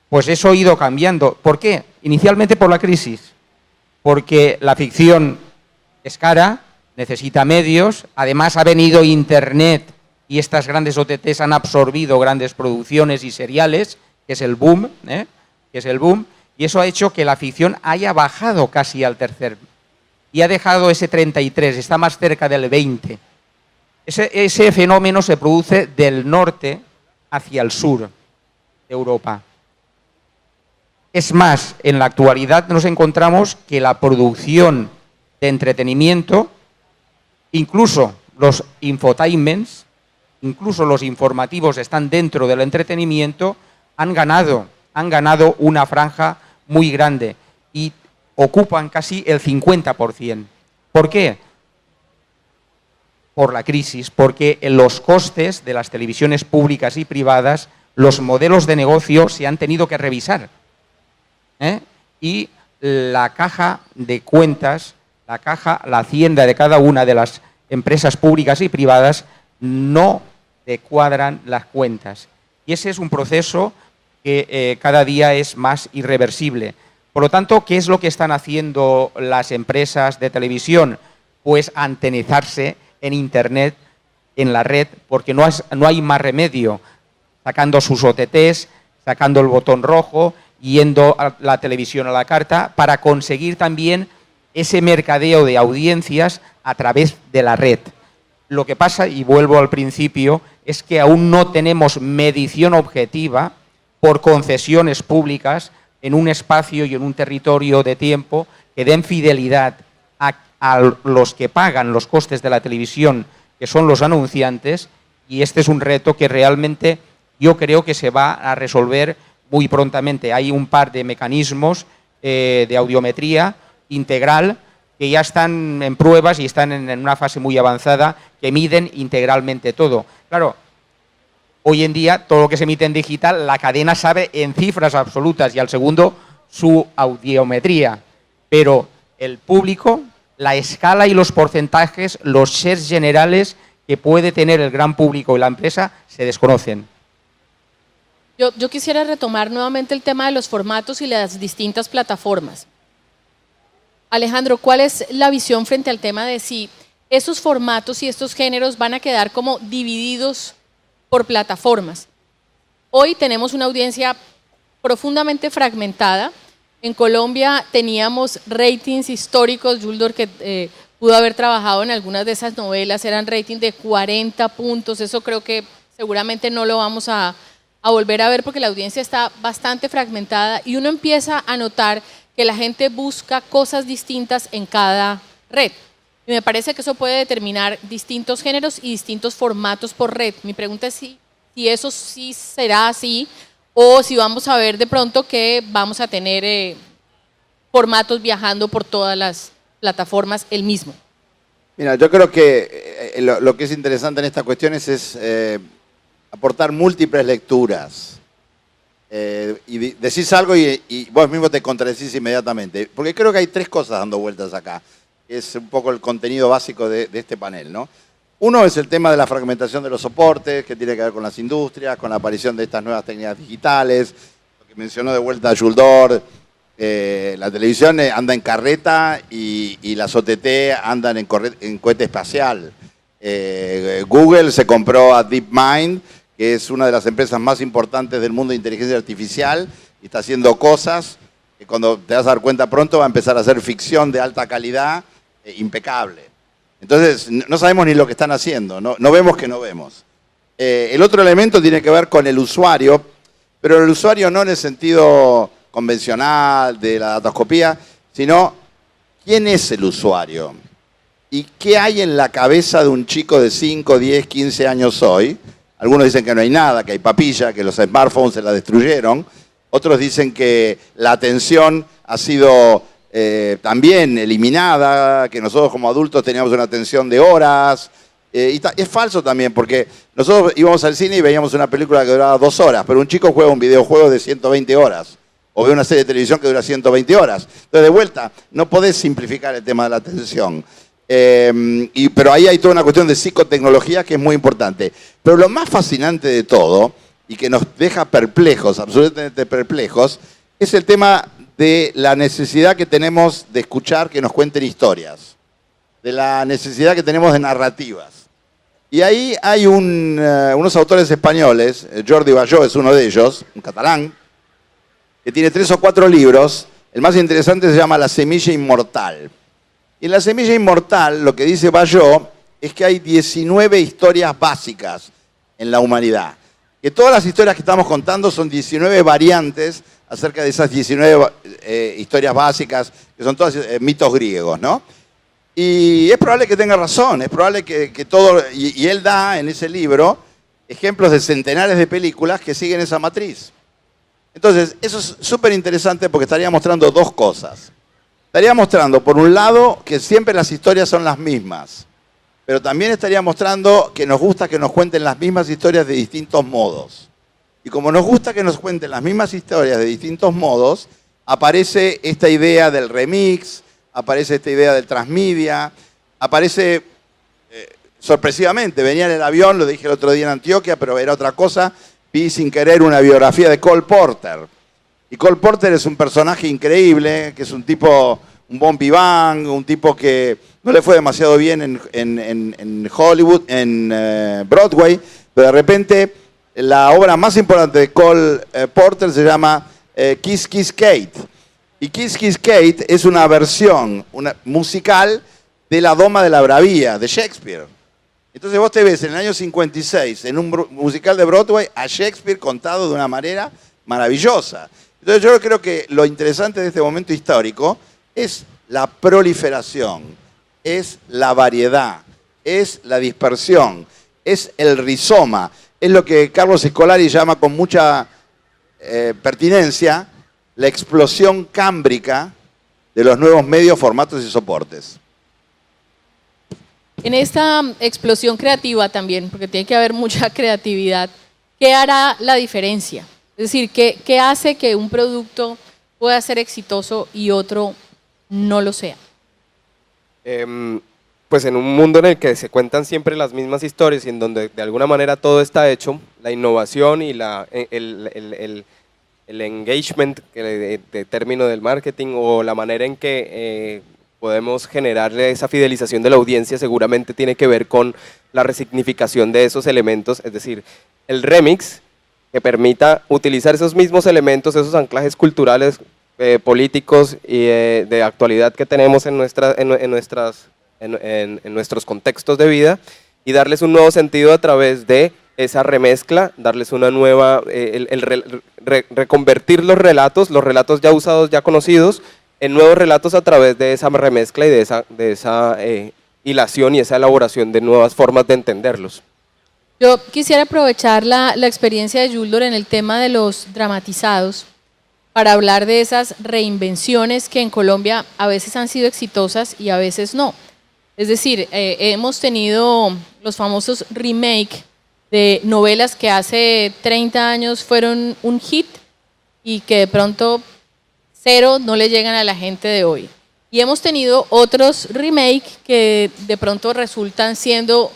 Pues eso ha ido cambiando. ¿Por qué? Inicialmente por la crisis, porque la ficción es cara, necesita medios, además ha venido Internet y estas grandes OTTs han absorbido grandes producciones y seriales, que es el boom, y eso ha hecho que la ficción haya bajado casi al 1/3 y ha dejado ese 33, está más cerca del 20. Ese fenómeno se produce del norte hacia el sur de Europa. Es más, en la actualidad nos encontramos que la producción de entretenimiento, incluso los infotainments, incluso los informativos están dentro del entretenimiento, han ganado una franja muy grande y ocupan casi el 50%. ¿Por qué? Por la crisis, porque en los costes de las televisiones públicas y privadas, los modelos de negocio se han tenido que revisar. Y la caja de cuentas, la hacienda de cada una de las empresas públicas y privadas no te cuadran las cuentas. Y ese es un proceso que cada día es más irreversible. Por lo tanto, ¿qué es lo que están haciendo las empresas de televisión? Pues antenizarse en Internet, en la red, porque no hay más remedio, sacando sus OTTs, sacando el botón rojo, yendo a la televisión a la carta, para conseguir también ese mercadeo de audiencias a través de la red. Lo que pasa, y vuelvo al principio, es que aún no tenemos medición objetiva por concesiones públicas en un espacio y en un territorio de tiempo que den fidelidad a los que pagan los costes de la televisión, que son los anunciantes, y este es un reto que realmente yo creo que se va a resolver muy prontamente. Hay un par de mecanismos de audiometría integral que ya están en pruebas y están en una fase muy avanzada, que miden integralmente todo. Claro, hoy en día todo lo que se emite en digital, la cadena sabe en cifras absolutas y al segundo su audiometría, pero el público, la escala y los porcentajes, los shares generales que puede tener el gran público y la empresa se desconocen. Yo quisiera retomar nuevamente el tema de los formatos y las distintas plataformas. Alejandro, ¿cuál es la visión frente al tema de si esos formatos y estos géneros van a quedar como divididos por plataformas? Hoy tenemos una audiencia profundamente fragmentada. En Colombia teníamos ratings históricos, Yuldor, que pudo haber trabajado en algunas de esas novelas, eran rating de 40 puntos, eso creo que seguramente no lo vamos a volver a ver porque la audiencia está bastante fragmentada y uno empieza a notar que la gente busca cosas distintas en cada red. Y me parece que eso puede determinar distintos géneros y distintos formatos por red. Mi pregunta es si eso sí será así o si vamos a ver de pronto que vamos a tener formatos viajando por todas las plataformas el mismo. Mira, yo creo que lo que es interesante en estas cuestiones es aportar múltiples lecturas. Y decís algo y vos mismo te contradecís inmediatamente. Porque creo que hay tres cosas dando vueltas acá. Es un poco el contenido básico de este panel, ¿no? Uno es el tema de la fragmentación de los soportes, que tiene que ver con las industrias, con la aparición de estas nuevas técnicas digitales, lo que mencionó de vuelta Jules Dord, la televisión anda en carreta y las OTT andan en cohete espacial. Google se compró a DeepMind, que es una de las empresas más importantes del mundo de inteligencia artificial, y está haciendo cosas que cuando te vas a dar cuenta pronto va a empezar a hacer ficción de alta calidad impecable. Entonces, no sabemos ni lo que están haciendo, no vemos que no vemos. El otro elemento tiene que ver con el usuario, pero el usuario no en el sentido convencional de la datoscopía, sino quién es el usuario y qué hay en la cabeza de un chico de 5, 10, 15 años hoy. Algunos dicen que no hay nada, que hay papilla, que los smartphones se la destruyeron. Otros dicen que la atención ha sido también eliminada, que nosotros como adultos teníamos una atención de horas. Y es falso también, porque nosotros íbamos al cine y veíamos una película que duraba 2 horas, pero un chico juega un videojuego de 120 horas, o ve una serie de televisión que dura 120 horas. Entonces, de vuelta, no podés simplificar el tema de la atención. Pero ahí hay toda una cuestión de psicotecnología que es muy importante. Pero lo más fascinante de todo, y que nos deja perplejos, absolutamente perplejos, es el tema de la necesidad que tenemos de escuchar que nos cuenten historias, de la necesidad que tenemos de narrativas. Y ahí hay unos autores españoles, Jordi Bayó es uno de ellos, un catalán, que tiene 3 o 4 libros. El más interesante se llama La semilla inmortal. Y en La semilla inmortal lo que dice Bayó es que hay 19 historias básicas en la humanidad. Que todas las historias que estamos contando son 19 variantes acerca de esas 19 historias básicas, que son todas mitos griegos, ¿no? Y es probable que tenga razón, es probable que todo... Y él da en ese libro ejemplos de centenares de películas que siguen esa matriz. Entonces, eso es súper interesante porque estaría mostrando 2 cosas. Estaría mostrando, por un lado, que siempre las historias son las mismas, pero también estaría mostrando que nos gusta que nos cuenten las mismas historias de distintos modos. Y como nos gusta que nos cuenten las mismas historias de distintos modos, aparece esta idea del remix, aparece esta idea del transmedia, aparece sorpresivamente, venía en el avión, lo dije el otro día en Antioquia, pero era otra cosa, vi sin querer una biografía de Cole Porter. Y Cole Porter es un personaje increíble, que es un tipo, un bon vivant, un tipo que no le fue demasiado bien en Hollywood, en Broadway, pero de repente la obra más importante de Cole Porter se llama Kiss Kiss Kate. Y Kiss Kiss Kate es una versión musical de La Doma de la Bravía, de Shakespeare. Entonces vos te ves en el año 56 en un musical de Broadway a Shakespeare contado de una manera maravillosa. Entonces yo creo que lo interesante de este momento histórico es la proliferación, es la variedad, es la dispersión, es el rizoma, es lo que Carlos Scolari llama con mucha pertinencia la explosión cámbrica de los nuevos medios, formatos y soportes. En esta explosión creativa también, porque tiene que haber mucha creatividad, ¿qué hará la diferencia? Es decir, ¿qué hace que un producto pueda ser exitoso y otro no lo sea? Pues en un mundo en el que se cuentan siempre las mismas historias y en donde de alguna manera todo está hecho, la innovación y el engagement, de término del marketing, o la manera en que podemos generarle esa fidelización de la audiencia seguramente tiene que ver con la resignificación de esos elementos, es decir, el remix que permita utilizar esos mismos elementos, esos anclajes culturales, políticos y de actualidad que tenemos en nuestras en nuestros contextos de vida y darles un nuevo sentido a través de esa remezcla, darles una nueva, reconvertir los relatos ya usados, ya conocidos, en nuevos relatos a través de esa remezcla y de esa hilación y esa elaboración de nuevas formas de entenderlos. Yo quisiera aprovechar la experiencia de Yuldor en el tema de los dramatizados para hablar de esas reinvenciones que en Colombia a veces han sido exitosas y a veces no. Es decir, hemos tenido los famosos remake de novelas que hace 30 años fueron un hit y que de pronto cero no le llegan a la gente de hoy. Y hemos tenido otros remake que de pronto resultan siendo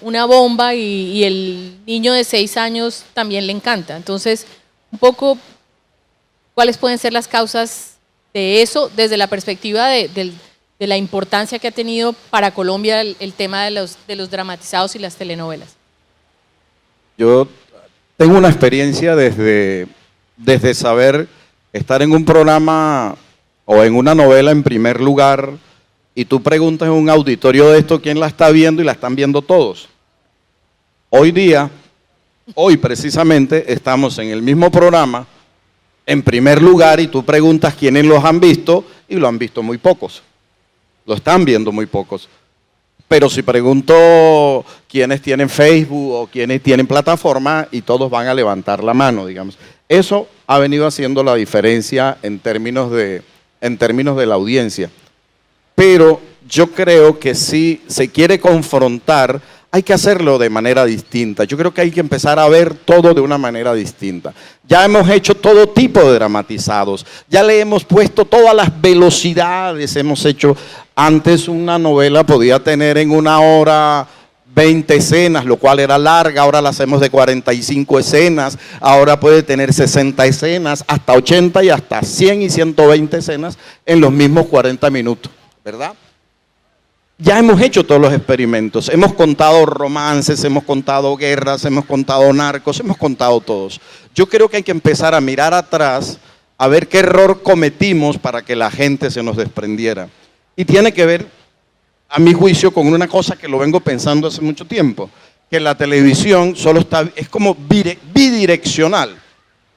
una bomba y el niño de 6 años también le encanta. Entonces, un poco, ¿cuáles pueden ser las causas de eso desde la perspectiva de la importancia que ha tenido para Colombia el tema de los dramatizados y las telenovelas? Yo tengo una experiencia desde saber estar en un programa o en una novela en primer lugar y tú preguntas en un auditorio de esto quién la está viendo y la están viendo todos. Hoy precisamente estamos en el mismo programa en primer lugar y tú preguntas quiénes los han visto y lo han visto muy pocos. Lo están viendo muy pocos. Pero si pregunto quiénes tienen Facebook o quiénes tienen plataforma y todos van a levantar la mano, digamos. Eso ha venido haciendo la diferencia en términos de la audiencia. Pero yo creo que si se quiere confrontar, hay que hacerlo de manera distinta. Yo creo que hay que empezar a ver todo de una manera distinta. Ya hemos hecho todo tipo de dramatizados, ya le hemos puesto todas las velocidades, hemos hecho, antes una novela podía tener en una hora 20 escenas, lo cual era larga, ahora la hacemos de 45 escenas, ahora puede tener 60 escenas, hasta 80 y hasta 100 y 120 escenas en los mismos 40 minutos, ¿verdad? Ya hemos hecho todos los experimentos, hemos contado romances, hemos contado guerras, hemos contado narcos, hemos contado todos. Yo creo que hay que empezar a mirar atrás, a ver qué error cometimos para que la gente se nos desprendiera. Y tiene que ver, a mi juicio, con una cosa que lo vengo pensando hace mucho tiempo, que la televisión es como bidireccional.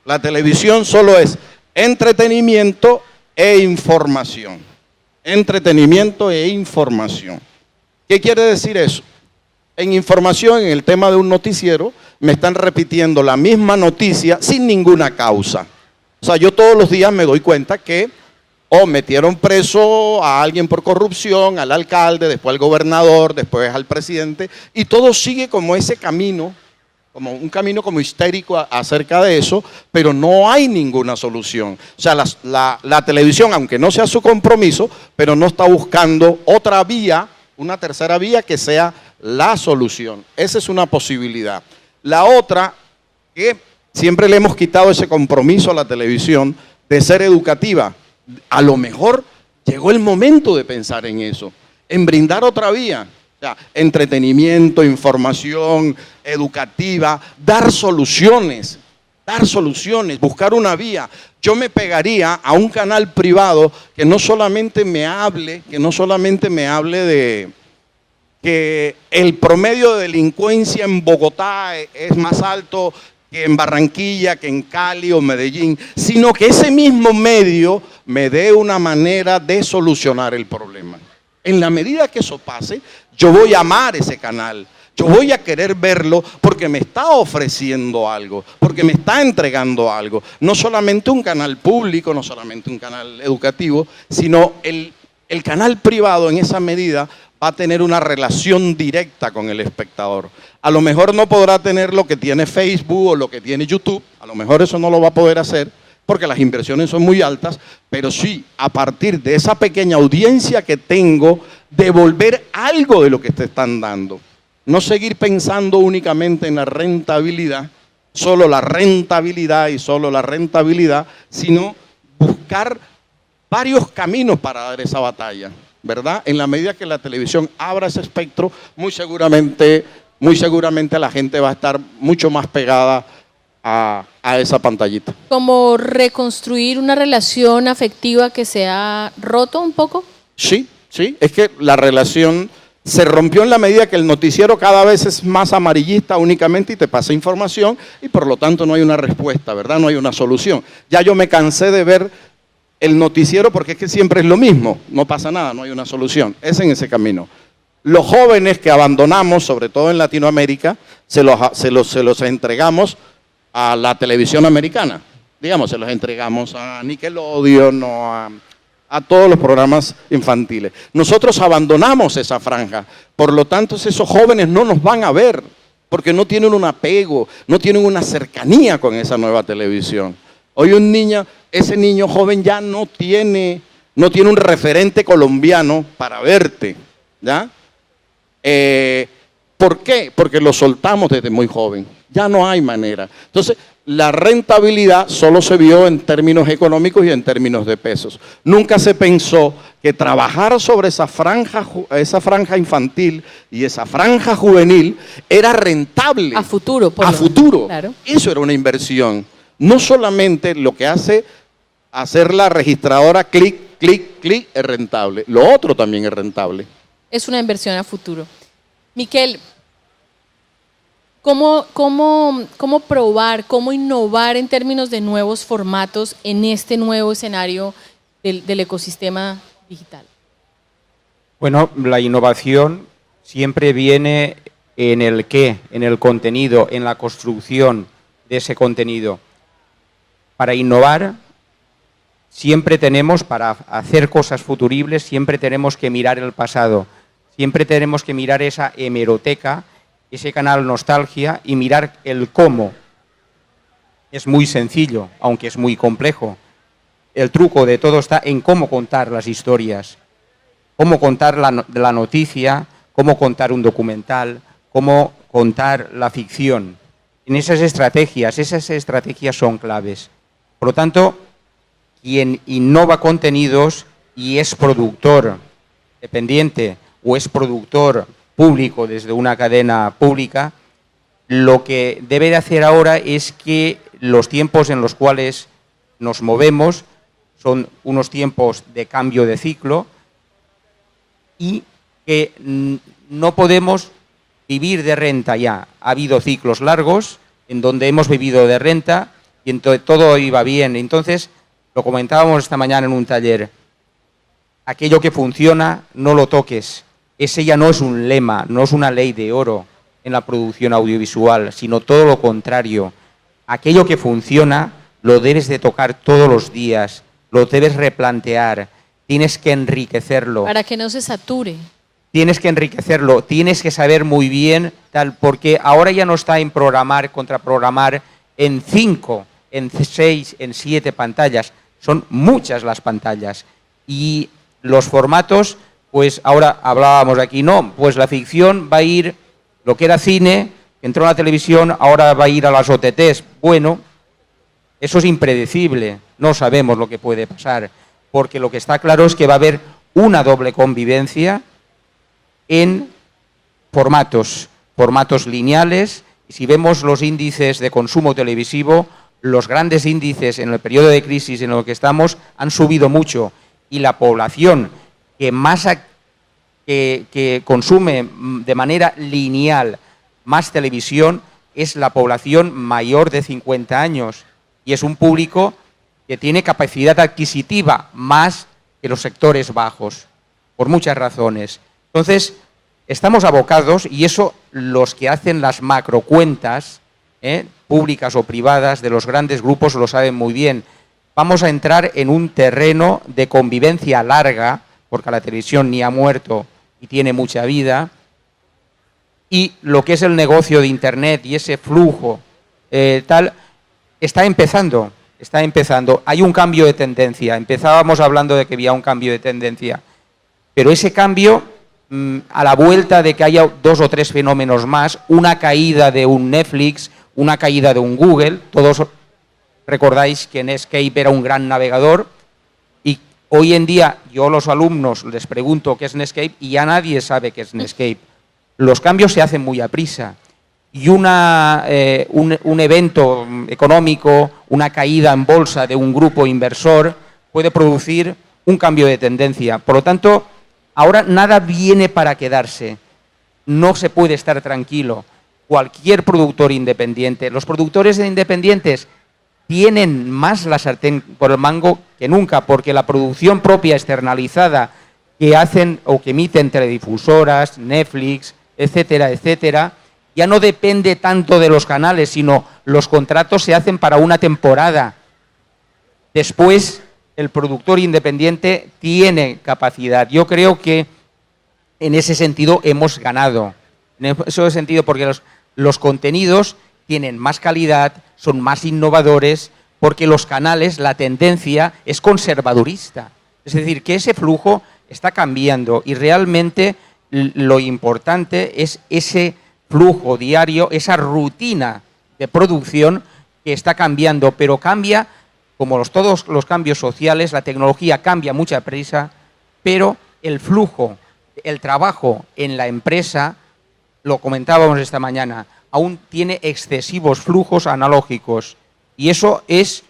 La televisión solo es entretenimiento e información. Entretenimiento e información. ¿Qué quiere decir eso? En información, en el tema de un noticiero, me están repitiendo la misma noticia sin ninguna causa. O sea, yo todos los días me doy cuenta que metieron preso a alguien por corrupción, al alcalde, después al gobernador, después al presidente, y todo sigue como ese camino, como un camino como histérico acerca de eso, pero no hay ninguna solución. O sea, la televisión, aunque no sea su compromiso, pero no está buscando otra vía, una tercera vía que sea la solución. Esa es una posibilidad. La otra, que siempre le hemos quitado ese compromiso a la televisión de ser educativa. A lo mejor llegó el momento de pensar en eso, en brindar otra vía. O sea, entretenimiento, información educativa, dar soluciones, buscar una vía. Yo me pegaría a un canal privado que no solamente me hable de que el promedio de delincuencia en Bogotá es más alto que en Barranquilla, que en Cali o Medellín, sino que ese mismo medio me dé una manera de solucionar el problema. En la medida que eso pase, yo voy a amar ese canal, yo voy a querer verlo porque me está ofreciendo algo, porque me está entregando algo. No solamente un canal público, no solamente un canal educativo, sino el canal privado en esa medida va a tener una relación directa con el espectador. A lo mejor no podrá tener lo que tiene Facebook o lo que tiene YouTube, a lo mejor eso no lo va a poder hacer, porque las inversiones son muy altas, pero sí, a partir de esa pequeña audiencia que tengo, devolver algo de lo que te están dando. No seguir pensando únicamente en la rentabilidad, solo la rentabilidad y solo la rentabilidad, sino buscar varios caminos para dar esa batalla, ¿verdad? En la medida que la televisión abra ese espectro, muy seguramente la gente va a estar mucho más pegada a esa pantallita. ¿Como reconstruir una relación afectiva que se ha roto un poco? Sí, ¿sí? Es que la relación se rompió en la medida que el noticiero cada vez es más amarillista únicamente y te pasa información y por lo tanto no hay una respuesta, ¿verdad? No hay una solución. Ya yo me cansé de ver el noticiero porque es que siempre es lo mismo, no pasa nada, no hay una solución. Es en ese camino. Los jóvenes que abandonamos, sobre todo en Latinoamérica, se los entregamos a la televisión americana. Digamos, se los entregamos a Nickelodeon o a todos los programas infantiles. Nosotros abandonamos esa franja, por lo tanto esos jóvenes no nos van a ver, porque no tienen un apego, no tienen una cercanía con esa nueva televisión. Hoy ese niño joven ya no tiene un referente colombiano para verte, ¿ya? ¿Por qué? Porque lo soltamos desde muy joven, ya no hay manera. Entonces, la rentabilidad solo se vio en términos económicos y en términos de pesos. Nunca se pensó que trabajar sobre esa franja infantil y esa franja juvenil era rentable. A futuro. A futuro. Claro. Eso era una inversión. No solamente lo que hace hacer la registradora clic, clic, clic es rentable. Lo otro también es rentable. Es una inversión a futuro. Miquel, ¿cómo probar, cómo innovar en términos de nuevos formatos en este nuevo escenario del ecosistema digital? Bueno, la innovación siempre viene en el qué, en el contenido, en la construcción de ese contenido. Para innovar, siempre tenemos, para hacer cosas futuribles, siempre tenemos que mirar el pasado. Siempre tenemos que mirar esa hemeroteca, ese canal nostalgia y mirar el cómo. Es muy sencillo, aunque es muy complejo. El truco de todo está en cómo contar las historias, cómo contar la noticia, cómo contar un documental, cómo contar la ficción. En esas estrategias son claves. Por lo tanto, quien innova contenidos y es productor dependiente o es productor público desde una cadena pública, lo que debe de hacer ahora es que los tiempos en los cuales nos movemos son unos tiempos de cambio de ciclo y que no podemos vivir de renta ya. Ha habido ciclos largos en donde hemos vivido de renta y entonces todo iba bien. Entonces, lo comentábamos esta mañana en un taller, aquello que funciona no lo toques. Ese ya no es un lema, no es una ley de oro en la producción audiovisual, sino todo lo contrario. Aquello que funciona lo debes de tocar todos los días, lo debes replantear, tienes que enriquecerlo. Para que no se sature. Tienes que enriquecerlo, tienes que saber muy bien, porque ahora ya no está en programar, contraprogramar en 5, en 6, en 7 pantallas. Son muchas las pantallas. Y los formatos, pues ahora hablábamos aquí, no, pues la ficción va a ir, lo que era cine, que entró en la televisión, ahora va a ir a las OTTs. Bueno, eso es impredecible, no sabemos lo que puede pasar, porque lo que está claro es que va a haber una doble convivencia en formatos lineales. Y si vemos los índices de consumo televisivo, los grandes índices en el periodo de crisis en el que estamos han subido mucho y la población que consume de manera lineal más televisión es la población mayor de 50 años y es un público que tiene capacidad adquisitiva más que los sectores bajos, por muchas razones. Entonces, estamos abocados, y eso los que hacen las macrocuentas, públicas o privadas, de los grandes grupos lo saben muy bien. Vamos a entrar en un terreno de convivencia larga, porque la televisión ni ha muerto y tiene mucha vida, y lo que es el negocio de Internet y ese flujo está empezando. Hay un cambio de tendencia. Empezábamos hablando de que había un cambio de tendencia, pero ese cambio, a la vuelta de que haya 2 o 3 fenómenos más, una caída de un Netflix, una caída de un Google, todos recordáis que Netscape era un gran navegador, y hoy en día yo a los alumnos les pregunto qué es Netscape y ya nadie sabe qué es Netscape. Los cambios se hacen muy aprisa y un evento económico, una caída en bolsa de un grupo inversor puede producir un cambio de tendencia. Por lo tanto, Ahora nada viene para quedarse, no se puede estar tranquilo. Cualquier productor independiente, los productores independientes tienen más la sartén por el mango que nunca, porque la producción propia externalizada que hacen o que emiten teledifusoras, Netflix, etcétera, etcétera, ya no depende tanto de los canales, sino los contratos se hacen para una temporada. Después, el productor independiente tiene capacidad. Yo creo que en ese sentido hemos ganado. En ese sentido, porque los contenidos tienen más calidad, son más innovadores, porque los canales, la tendencia es conservadurista. Es decir, que ese flujo está cambiando y realmente lo importante es ese flujo diario, esa rutina de producción que está cambiando, pero cambia, como todos los cambios sociales, la tecnología cambia a mucha prisa, pero el flujo, el trabajo en la empresa, lo comentábamos esta mañana, aún tiene excesivos flujos analógicos y eso es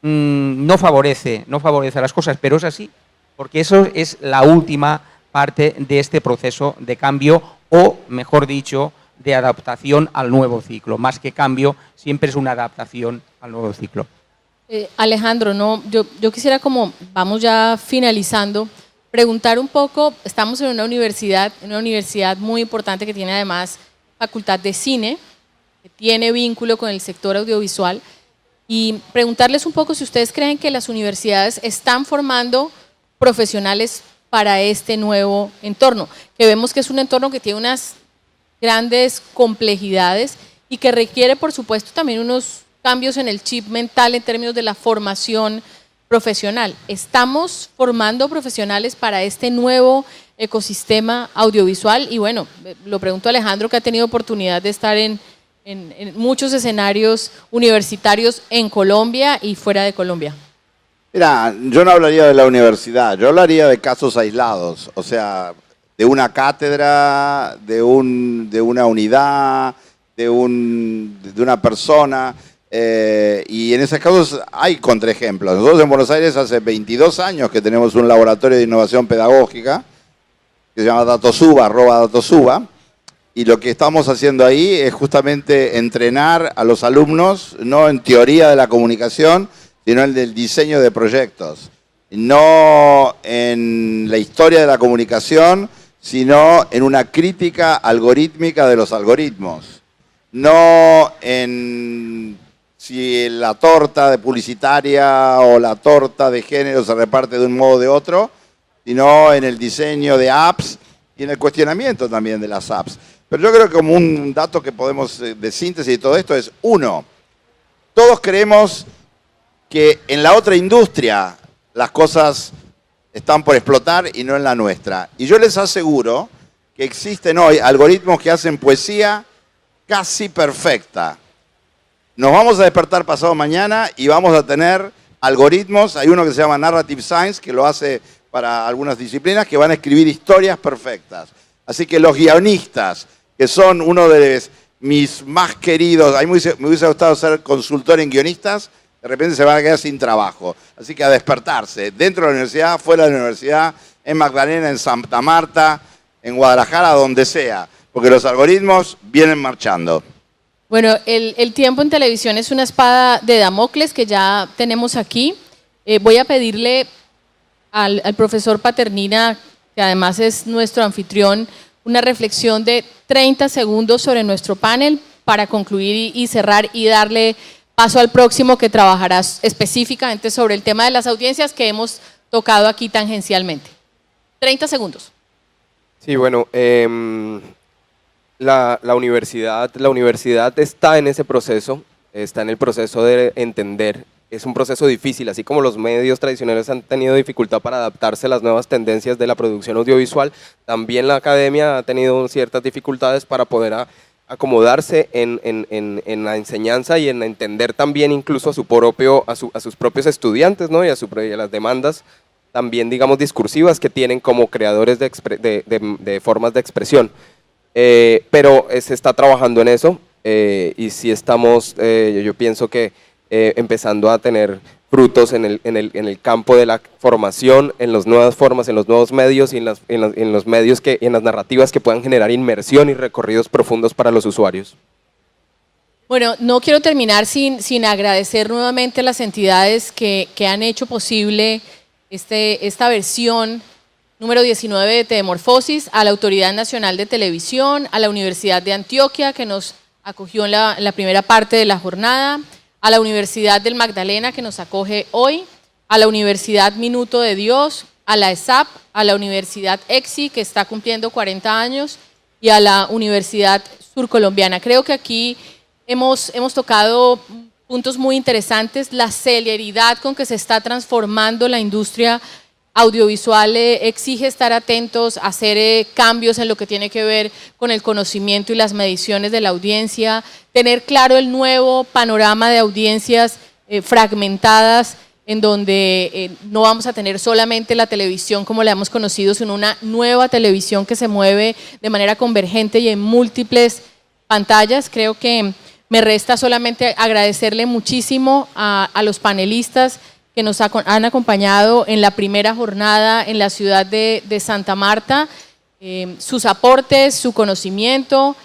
no favorece las cosas, pero es así, porque eso es la última parte de este proceso de cambio o, mejor dicho, de adaptación al nuevo ciclo. Más que cambio, siempre es una adaptación al nuevo ciclo. Alejandro, yo quisiera, como vamos ya finalizando, preguntar un poco. Estamos en una universidad muy importante que tiene además facultad de cine, que tiene vínculo con el sector audiovisual, y preguntarles un poco si ustedes creen que las universidades están formando profesionales para este nuevo entorno, que vemos que es un entorno que tiene unas grandes complejidades y que requiere, por supuesto, también unos cambios en el chip mental en términos de la formación profesional. ¿Estamos formando profesionales para este nuevo ecosistema audiovisual? Y bueno, lo pregunto a Alejandro, que ha tenido oportunidad de estar en muchos escenarios universitarios en Colombia y fuera de Colombia. Mira, yo no hablaría de la universidad, yo hablaría de casos aislados, o sea, de una cátedra, de una unidad, de una persona. Y en esos casos hay contraejemplos. Nosotros en Buenos Aires hace 22 años que tenemos un laboratorio de innovación pedagógica que se llama Datosuba, @Datosuba, y lo que estamos haciendo ahí es justamente entrenar a los alumnos, no en teoría de la comunicación, sino en el diseño de proyectos. No en la historia de la comunicación, sino en una crítica algorítmica de los algoritmos. No en si la torta de publicitaria o la torta de género se reparte de un modo o de otro, sino en el diseño de apps y en el cuestionamiento también de las apps. Pero yo creo que como un dato que podemos de síntesis de todo esto es, uno, todos creemos que en la otra industria las cosas están por explotar y no en la nuestra. Y yo les aseguro que existen hoy algoritmos que hacen poesía casi perfecta. Nos vamos a despertar pasado mañana y vamos a tener algoritmos. Hay uno que se llama Narrative Science, que lo hace para algunas disciplinas, que van a escribir historias perfectas. Así que los guionistas, que son uno de mis más queridos, a mí me hubiese gustado ser consultor en guionistas, de repente se van a quedar sin trabajo. Así que a despertarse, dentro de la universidad, fuera de la universidad, en Magdalena, en Santa Marta, en Guadalajara, donde sea, porque los algoritmos vienen marchando. Bueno, el tiempo en televisión es una espada de Damocles que ya tenemos aquí. Voy a pedirle al profesor Paternina, que además es nuestro anfitrión, una reflexión de 30 segundos sobre nuestro panel para concluir y cerrar y darle paso al próximo, que trabajará específicamente sobre el tema de las audiencias que hemos tocado aquí tangencialmente. 30 segundos. Sí, bueno, la universidad está en ese proceso, está en el proceso de entender. Es un proceso difícil, así como los medios tradicionales han tenido dificultad para adaptarse a las nuevas tendencias de la producción audiovisual, también la academia ha tenido ciertas dificultades para poder acomodarse en la enseñanza y en entender también incluso a sus propios estudiantes, ¿no? y a las demandas también, digamos, discursivas que tienen como creadores de formas de expresión. Pero se está trabajando en eso y sí estamos, yo pienso que empezando a tener frutos en el campo de la formación, en las nuevas formas, en los nuevos medios y en los medios en las narrativas que puedan generar inmersión y recorridos profundos para los usuarios. Bueno, no quiero terminar sin agradecer nuevamente a las entidades que han hecho posible esta versión número 19 de Telemorfosis, a la Autoridad Nacional de Televisión, a la Universidad de Antioquia, que nos acogió en la primera parte de la jornada, a la Universidad del Magdalena, que nos acoge hoy, a la Universidad Minuto de Dios, a la ESAP, a la Universidad EXI, que está cumpliendo 40 años, y a la Universidad Surcolombiana. Creo que aquí hemos tocado puntos muy interesantes, la celeridad con que se está transformando la industria audiovisual exige estar atentos, hacer cambios en lo que tiene que ver con el conocimiento y las mediciones de la audiencia, tener claro el nuevo panorama de audiencias fragmentadas, en donde no vamos a tener solamente la televisión como la hemos conocido, sino una nueva televisión que se mueve de manera convergente y en múltiples pantallas. Creo que me resta solamente agradecerle muchísimo a los panelistas que nos han acompañado en la primera jornada en la ciudad de Santa Marta, sus aportes, su conocimiento,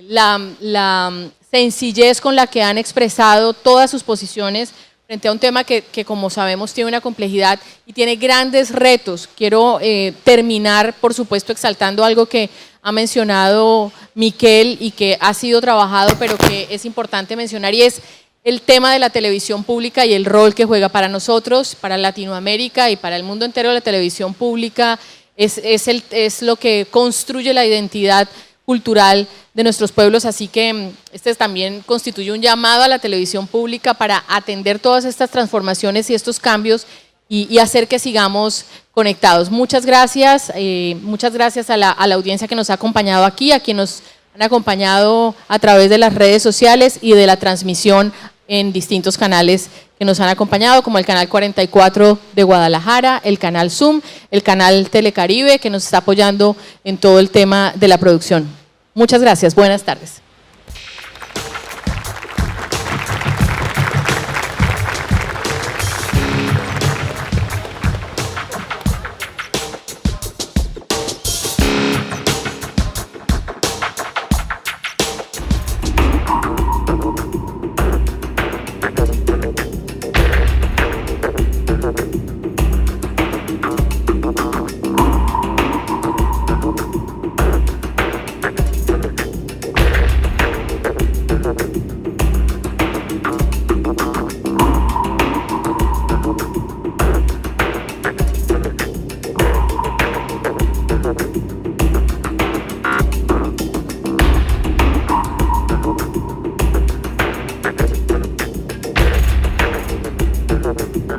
la sencillez con la que han expresado todas sus posiciones frente a un tema que como sabemos tiene una complejidad y tiene grandes retos. Quiero terminar, por supuesto, exaltando algo que ha mencionado Miquel y que ha sido trabajado, pero que es importante mencionar, y es el tema de la televisión pública y el rol que juega para nosotros, para Latinoamérica y para el mundo entero. La televisión pública es lo que construye la identidad cultural de nuestros pueblos, así que este también constituye un llamado a la televisión pública para atender todas estas transformaciones y estos cambios y hacer que sigamos conectados. Muchas gracias a la audiencia que nos ha acompañado aquí, a quienes nos han acompañado a través de las redes sociales y de la transmisión en distintos canales que nos han acompañado, como el canal 44 de Guadalajara, el canal Zoom, el canal Telecaribe, que nos está apoyando en todo el tema de la producción. Muchas gracias, buenas tardes.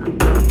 Thank you.